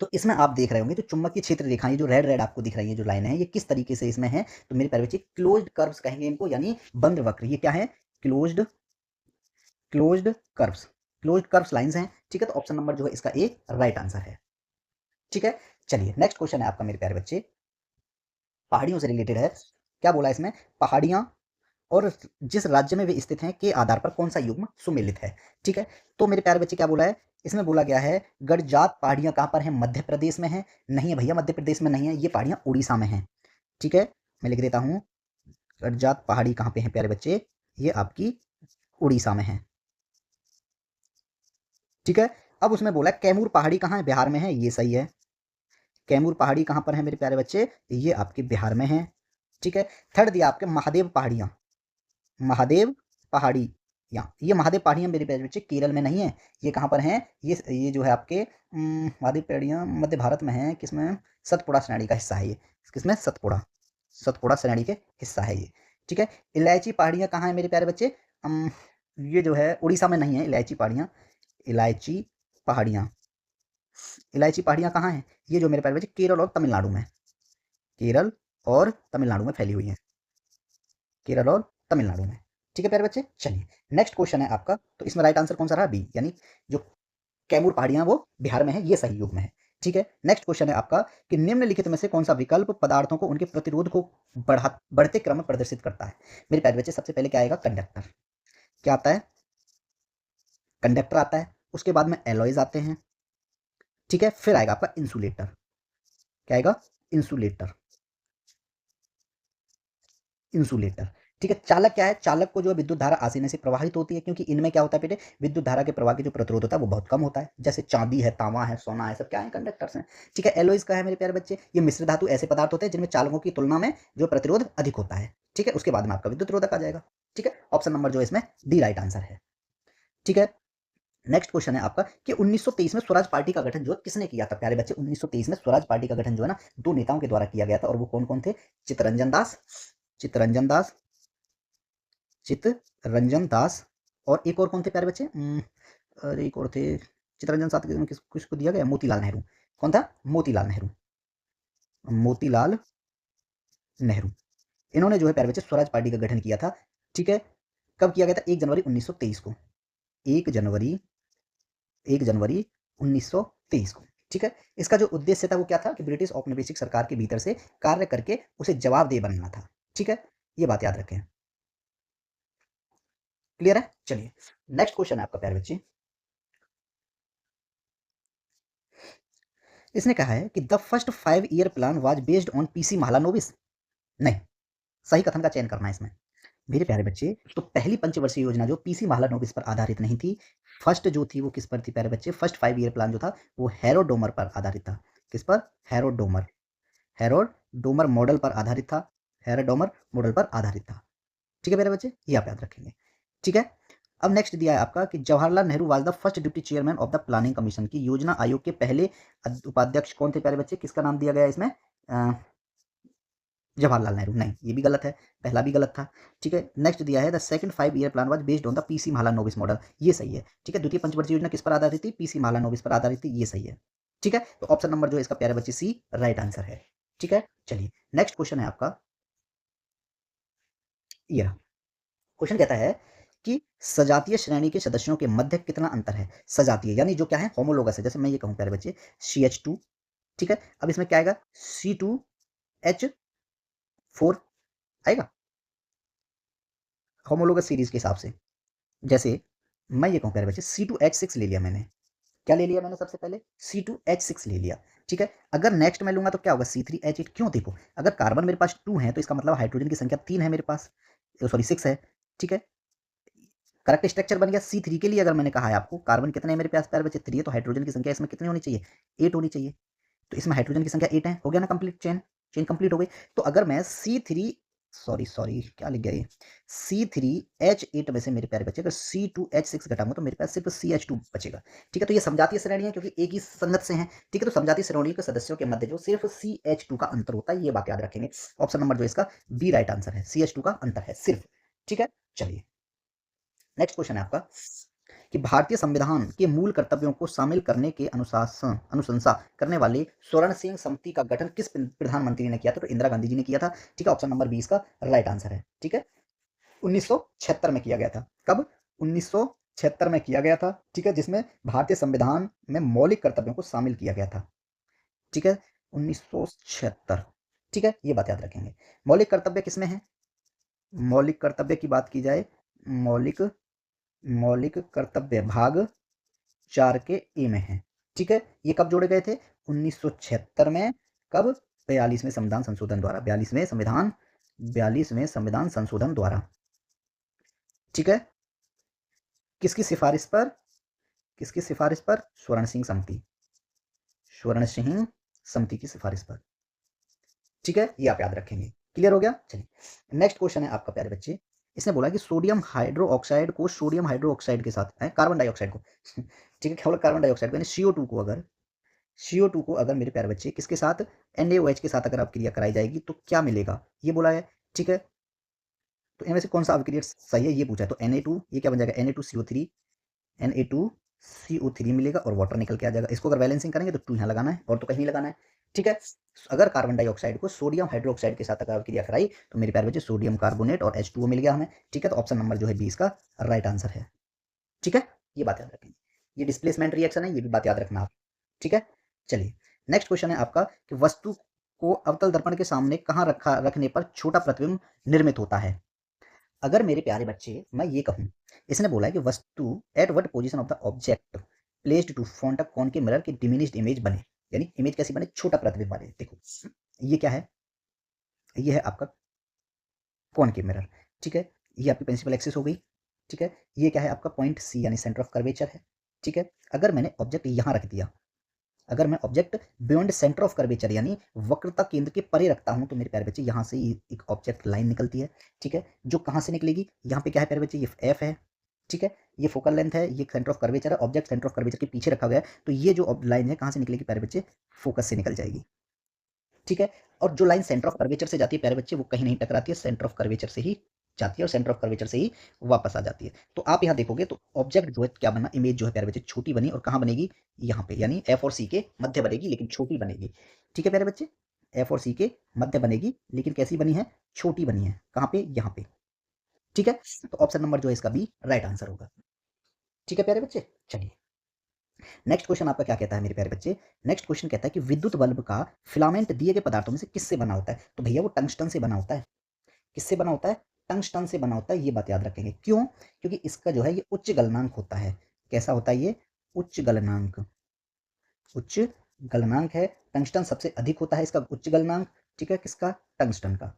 Speaker 1: तो इसमें आप देख रहे होंगे तो चुंबकीय क्षेत्र रेखाएं, ये जो रेड रेड आपको दिख रही है, जो लाइन है, ये किस तरीके से इसमें है? तो मेरे प्यारे बच्चे क्लोज्ड कर्व्स कहेंगे इनको, यानी बंद वक्र। ये क्या है? Closed closed curves, closed curves lines हैं, ठीक है। तो ऑप्शन नंबर जो है इसका ए राइट आंसर है, ठीक है। चलिए नेक्स्ट क्वेश्चन है आपका मेरे प्यारे बच्चे, पहाड़ियों से रिलेटेड है। क्या बोला इसमें? पहाड़ियां और जिस राज्य में वे स्थित हैं के आधार पर कौन सा युग्म सुमेलित है, ठीक है। तो मेरे प्यारे बच्चे क्या बोला है? इसमें बोला गया है गडजात पहाड़ियां कहाँ पर हैं? मध्य प्रदेश में है? नहीं है भैया, मध्य प्रदेश में नहीं है, ये पहाड़ियां उड़ीसा में हैं, ठीक है। मैं लिख देता हूँ, गडजात पहाड़ी कहाँ पे है प्यारे बच्चे? ये आपकी उड़ीसा में है, ठीक है। अब उसमें बोला कैमूर पहाड़ी कहाँ है? बिहार में है, ये सही है। कैमूर पहाड़ी कहाँ पर है मेरे प्यारे बच्चे? ये आपके बिहार में है, ठीक है। थर्ड दिया आपके महादेव पहाड़ियाँ, महादेव पहाड़ी, यहाँ ये महादेव पहाड़ियाँ मेरे प्यारे बच्चे केरल में नहीं है, ये कहाँ पर हैं? ये जो है आपके महादेव पहाड़ियाँ मध्य भारत में है, किसमें? सतपुड़ा श्रेणी का हिस्सा है ये, किसमें? सतपुड़ा, सतपुड़ा श्रेणी के हिस्सा है ये, ठीक है। इलायची पहाड़ियाँ कहाँ है मेरे प्यारे बच्चे? ये जो है उड़ीसा में नहीं है इलायची पहाड़ियाँ, इलायची पहाड़ियाँ, इलायची पहाड़ियाँ कहाँ हैं? ये जो मेरे प्यारे बच्चे केरल और तमिलनाडु में, केरल और तमिलनाडु में फैली हुई हैं, केरल और तमिलनाडु में, ठीक है प्यारे बच्चे। चलिए नेक्स्ट क्वेश्चन है आपका, तो इसमें राइट आंसर कौन सा रहा? बी, यानी जो कैमूर पहाड़ियां वो बिहार में है, ये सही युग में है, ठीक है। नेक्स्ट क्वेश्चन है आपका कि निम्नलिखित में से कौन सा विकल्प पदार्थों को उनके प्रतिरोध को बढ़ते क्रम में प्रदर्शित करता है? मेरे प्यारे बच्चे सबसे पहले क्या आएगा? कंडक्टर, क्या आता है? कंडक्टर आता है, उसके बाद में एलॉयज आते हैं, ठीक है। फिर आएगा आपका इंसुलेटर, क्या आएगा? इंसुलेटर, इंसुलेटर, ठीक है। चालक क्या है? चालक को जो है विद्युत धारा आसानी से प्रवाहित होती है, क्योंकि इनमें क्या होता है बेटे? विद्युत धारा के प्रवाह की जो प्रतिरोध होता है वो बहुत कम होता है, जैसे चांदी है, तांबा है, सोना है, सब क्या है? कंडक्टर्स हैं, ठीक है। एलोइज का है मेरे प्यारे बच्चे, ये मिश्र धातु ऐसे पदार्थ होते हैं जिनमें चालकों की तुलना में जो प्रतिरोध अधिक होता है, ठीक है। उसके बाद में आपका विद्युत रोधक आ जाएगा, ठीक है। ऑप्शन नंबर जो है इसमें डी राइट आंसर है, ठीक है। नेक्स्ट क्वेश्चन है आपका कि 1923 में स्वराज पार्टी का गठन जो किसने किया था? प्यारे बच्चे 1923 में स्वराज पार्टी का गठन जो है ना, दो नेताओं के द्वारा किया गया था, और वो कौन कौन थे? चित्तरंजन दास, चित्तरंजन दास, चित्तरंजन दास, और एक और कौन थे प्यारे बच्चे? और एक और थे, चित्तरंजन साथ किसको दिया गया? मोतीलाल नेहरू। कौन था? मोतीलाल नेहरू, मोतीलाल नेहरू। इन्होंने जो है प्यारे बच्चे स्वराज पार्टी का गठन किया था, ठीक है। कब किया गया था? 1 जनवरी 1923 को, 1 जनवरी, 1 जनवरी 1923 को, ठीक है। इसका जो उद्देश्य था वो क्या था? कि ब्रिटिश औपनिवेशिक सरकार के भीतर से कार्य करके उसे जवाबदेह बनना था, ठीक है। ये बात याद रखें, क्लियर है। चलिए नेक्स्ट क्वेश्चन है आपका प्यारे बच्चे, इसने कहा है कि the first 5 year plan was based on PC Mahalanobis. नहीं, सही कथन का चयन करना है इसमें मेरे प्यारे बच्चे। तो पहली पंचवर्षीय योजना जो पीसी महालानोबिस पर आधारित नहीं थी, फर्स्ट जो थी वो किस पर थी प्यारे बच्चे? फर्स्ट 5 ईयर प्लान जो था वो हेरोडोमर पर आधारित था। किस पर? हेरोडोमर, हेरोडोमर मॉडल पर आधारित था, हेरोडोमर मॉडल पर आधारित था, ठीक है प्यारे बच्चे, ये आप याद रखेंगे, ठीक है। अब नेक्स्ट दिया है आपका कि Jawaharlal Nehru was the first deputy chairman of the planning commission, की योजना आयोग के पहले उपाध्यक्ष कौन थे प्यारे बच्चे? किसका नाम दिया गया है इसमें? जवाहरलाल नेहरू। नहीं, ये भी गलत है, पहला भी गलत था, ठीक है। नेक्स्ट दिया है the second 5 year plan was based on the PC Mahalanobis model, ये सही है, ठीक है। द्वितीय पंचवर्षीय योजना किस पर आधारित थी? पीसी महालानोबिस पर आधारित थी, ये सही है, ठीक है। तो ऑप्शन नंबर जो है इसका प्यारे बच्चे सी राइट आंसर है, ठीक है। चलिए नेक्स्ट क्वेश्चन है आपका, ये क्वेश्चन कहता है कि सजातीय श्रेणी के सदस्यों के मध्य कितना अंतर है। सजातीय यानी जो क्या है, होमोलोगस है। जैसे मैं ये कहूँ प्यारे बच्चे CH2, ठीक है, अब इसमें क्या आएगा C2H4 आएगा होमोलोगस सीरीज के हिसाब से। जैसे मैं ये कहूँ प्यारे बच्चे C2H6 ले लिया मैंने, क्या ले लिया मैंने, सबसे पहले C2H6 ले लिया, ठीक है। अगर नेक्स्ट मैं लूंगा तो क्या होगा C3H8, क्यों, देखो अगर कार्बन मेरे पास 2 है तो इसका मतलब हाइड्रोजन की संख्या 3 है मेरे पास, सॉरी 6 है, ठीक है। करेक्ट स्ट्रक्चर बन गया। C3 के लिए अगर मैंने कहा है आपको कार्बन कितने हैं मेरे पास प्यारे बच्चे 3 है, तो हाइड्रोजन की संख्या इसमें कितनी होनी चाहिए, 8 होनी चाहिए। तो इसमें हाइड्रोजन की संख्या 8 है, हो गया ना कंप्लीट, चेन चेन कंप्लीट हो गई। तो अगर मैं C3 सॉरी सॉरी क्या लिख गया ये, C3H8 में से मेरे प्यारे बच्चे अगर C2H6 घटाऊंगा तो मेरे पास सिर्फ CH2 बचेगा, ठीक है। तो ये समजातीय श्रेणी है क्योंकि एक ही संगत से हैं, ठीक है। तो समजातीय श्रेणी के सदस्यों के मध्य जो सिर्फ CH2 का अंतर होता है, ये बात याद रखेंगे। ऑप्शन नंबर जो इसका बी राइट आंसर है, CH2 का अंतर है सिर्फ, ठीक है। चलिए नेक्स्ट क्वेश्चन है आपका कि भारतीय संविधान के मूल कर्तव्यों को शामिल करने के अनुशासन अनुशंसा करने वाले स्वर्ण सिंह समिति का गठन किस प्रधानमंत्री ने किया था, तो इंदिरा गांधी जी ने किया था, ठीक है। ऑप्शन नंबर 20 का राइट आंसर है, ठीक है। 1976 में किया गया था, कब, 1976 में किया गया था, ठीक है, जिसमें भारतीय संविधान में मौलिक कर्तव्यों को शामिल किया गया था, ठीक है, 1976, ठीक है। ये बात याद रखेंगे। मौलिक कर्तव्य किसमें है, मौलिक कर्तव्य की बात की जाए, मौलिक मौलिक कर्तव्य भाग 4 के ए में है, ठीक है। ये कब जोड़े गए थे, 1976 में, कब, 42वें संविधान संशोधन द्वारा, 42वें संविधान संशोधन द्वारा, ठीक है। किसकी सिफारिश पर, किसकी सिफारिश पर, स्वर्ण सिंह समिति, स्वर्ण सिंह समिति की सिफारिश पर, ठीक है। ये आप याद रखेंगे, क्लियर हो गया। चलिए नेक्स्ट क्वेश्चन है आपका प्यारे बच्चे, इसने बोला कि सोडियम हाइड्रोक्साइड को सोडियम हाइड्रोक्साइड के साथ कार्बन डाइऑक्साइड को ठीक है, क्या बोला, कार्बन डाइऑक्साइड को यानी CO2 को, अगर CO2 को अगर मेरे प्यारे बच्चे किसके साथ, NaOH के साथ अगर अपक्रिया कराई जाएगी तो क्या मिलेगा, ये बोला है, ठीक है। तो इनमें से कौन सा अपक्रिया सही है ये पूछा है, तो Na2 ये क्या बन जाएगा, Na2CO3 मिलेगा और वाटर निकल के आ जाएगा। इसको अगर बैलेंसिंग करेंगे तो 2 यहाँ लगाना है और तो कहीं नहीं लगाना है, ठीक है। अगर कार्बन डाइऑक्साइड को सोडियम हाइड्रोक्साइड के साथ अगर अपक्रिया कराई तो मेरे प्यारे बच्चे सोडियम कार्बोनेट और H2O मिल गया हमें, ठीक है। तो ऑप्शन नंबर जो है 20 का राइट आंसर है, ठीक है। ये बात याद रखेंगे, ये डिस्प्लेसमेंट रिएक्शन है, ये भी बात याद रखना आप, ठीक है। चलिए नेक्स्ट क्वेश्चन है आपका कि वस्तु को अवतल दर्पण के सामने कहाँ रखने पर छोटा प्रतिबिंब निर्मित होता है। अगर मेरे प्यारे बच्चे मैं ये कहूँ, इसने बोला है कि वस्तु at what position of the object placed to form a concave mirror की डिमिनिश्ड इमेज बने, यानी इमेज कैसी बने, छोटा प्रतिबिंब बने। देखो ये क्या है, ये है आपका कॉनकेव मिरर, ठीक है। ये आपकी प्रिंसिपल एक्सिस हो गई, ठीक है। ये क्या है आपका पॉइंट C यानी सेंटर ऑफ कर्वेचर है, ठीक है। अगर मैंने ऑब्जेक्ट यहाँ रख दिया, अगर मैं object beyond centre of curvature यानी वक्रता केंद्र के परे रखता हूं तो मेरे प्यारे बच्चे यहाँ से एक ऑब्जेक्ट लाइन निकलती है, ठीक है। जो कहाँ से निकलेगी, यहाँ पे क्या है प्यारे बच्चे, ये F है, ठीक है। ये फोकल लेंथ है, ये सेंटर ऑफ कर्वेचर है, ऑब्जेक्ट सेंटर ऑफ कर्वेचर के पीछे रखा गया है, तो ये जो लाइन है कहाँ से निकलेगी प्यारे बच्चे, फोकस से निकल जाएगी, ठीक है। और जो लाइन सेंटर ऑफ कर्वेचर से जाती है प्यारे बच्चे वो कहीं नहीं टकराती है, सेंटर ऑफ कर्वेचर से ही जाती है और सेंटर ऑफ कर्वेचर से ही वापस आ जाती है। तो आप यहाँ देखोगे तो ऑब्जेक्ट जो है क्या बना, इमेज जो है प्यारे बच्चे छोटी बनी और कहाँ बनेगी, यहाँ पे, यानी F और C के मध्य बनेगी लेकिन छोटी बनेगी, ठीक है प्यारे बच्चे। F और C के मध्य बनेगी लेकिन कैसी बनी है, छोटी बनी है, कहाँ पे, यहाँ पे, ठीक है। तो ऑप्शन नंबर जो है इसका बी राइट आंसर होगा, ठीक है प्यारे बच्चे। चलिए नेक्स्ट क्वेश्चन आपका क्या कहता है मेरे प्यारे बच्चे, नेक्स्ट क्वेश्चन कहता है कि विद्युत बल्ब का फिलामेंट दिए गए पदार्थों में से किससे बना होता है, तो भैया वो टंगस्टन से बना होता है, किससे बना होता है, टंगस्टन से बना होता है। ये बात याद रखेंगे, क्यों, क्योंकि इसका जो है ये उच्च गलनांक होता है, कैसा होता है ये, उच्च गलनांक, उच्च गलनांक है। टंगस्टन सबसे अधिक होता है इसका उच्च गलनांक, ठीक है, किसका, टंगस्टन का,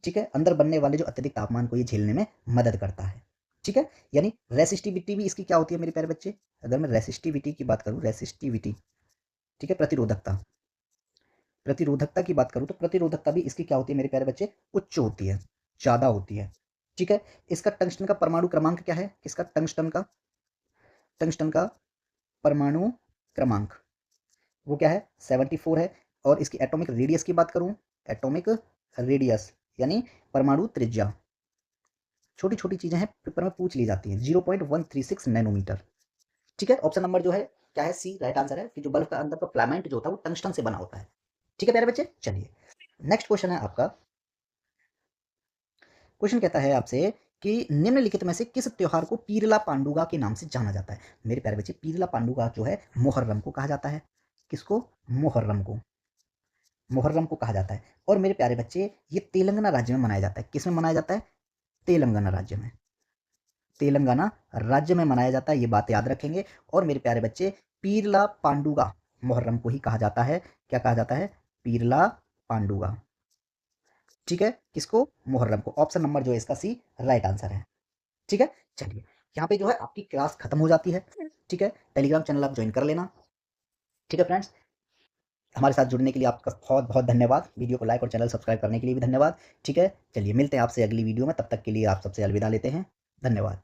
Speaker 1: ठीक है। अंदर बनने वाले जो अत्यधिक तापमान को ये झेलने में मदद करता है, ठीक है। यानी रेसिस्टिविटी भी इसकी क्या होती है मेरे प्यारे बच्चे, अगर मैं रेसिस्टिविटी की बात करूं, रेसिस्टिविटी, ठीक है, प्रतिरोधकता, प्रतिरोधकता की बात करूं तो प्रतिरोधकता भी इसकी क्या होती है मेरे प्यारे बच्चे, उच्च होती है, ज्यादा होती है, ठीक है। इसका टंगस्टन का परमाणु क्रमांक क्या है, किसका, टंगस्टन का परमाणु क्रमांक वो क्या है, 74 है। और इसकी एटॉमिक रेडियस की बात करूं, एटॉमिक रेडियस यानी परमाणु त्रिज्या, छोटी छोटी चीजें हैं पेपर में पूछ ली जाती हैं, 0.136 नैनोमीटर, ठीक है। ऑप्शन नंबर जो है क्या है, सी राइट आंसर है कि जो बल्ब का अंदर का फिलामेंट जो होता है वो टंगस्टन से बना होता है, ठीक है प्यारे बच्चे। चलिए नेक्स्ट क्वेश्चन है आपका, क्वेश्चन कहता है आपसे कि निम्नलिखित में से किस त्योहार को पीरला पांडुगा के नाम से जाना जाता है। मेरे प्यारे बच्चे, पीरला पांडुगा जो है मुहर्रम को कहा जाता है। किसको? मुहर्रम को। मुहर्रम को कहा जाता है। और मेरे प्यारे बच्चे, ये तेलंगाना राज्य में मनाया जाता है। किस में मनाया जाता है? तेलंगाना राज्य में। तेलंगाना राज्य में मनाया जाता है, ये बात याद रखेंगे। और मेरे प्यारे बच्चे, पीरला पांडुगा मुहर्रम को ही कहा जाता है। क्या कहा जाता है? पीरला पांडुगा। ठीक है, किसको? मुहर्रम को। ऑप्शन नंबर जो है इसका सी राइट आंसर है। ठीक है, चलिए यहाँ पे जो है आपकी क्लास खत्म हो जाती है। ठीक है, टेलीग्राम चैनल आप ज्वाइन कर लेना। ठीक है फ्रेंड्स, हमारे साथ जुड़ने के लिए आपका बहुत बहुत धन्यवाद। वीडियो को लाइक और चैनल सब्सक्राइब करने के लिए भी धन्यवाद। ठीक है, चलिए मिलते हैं आपसे अगली वीडियो में, तब तक के लिए आप सबसे अलविदा लेते हैं। धन्यवाद।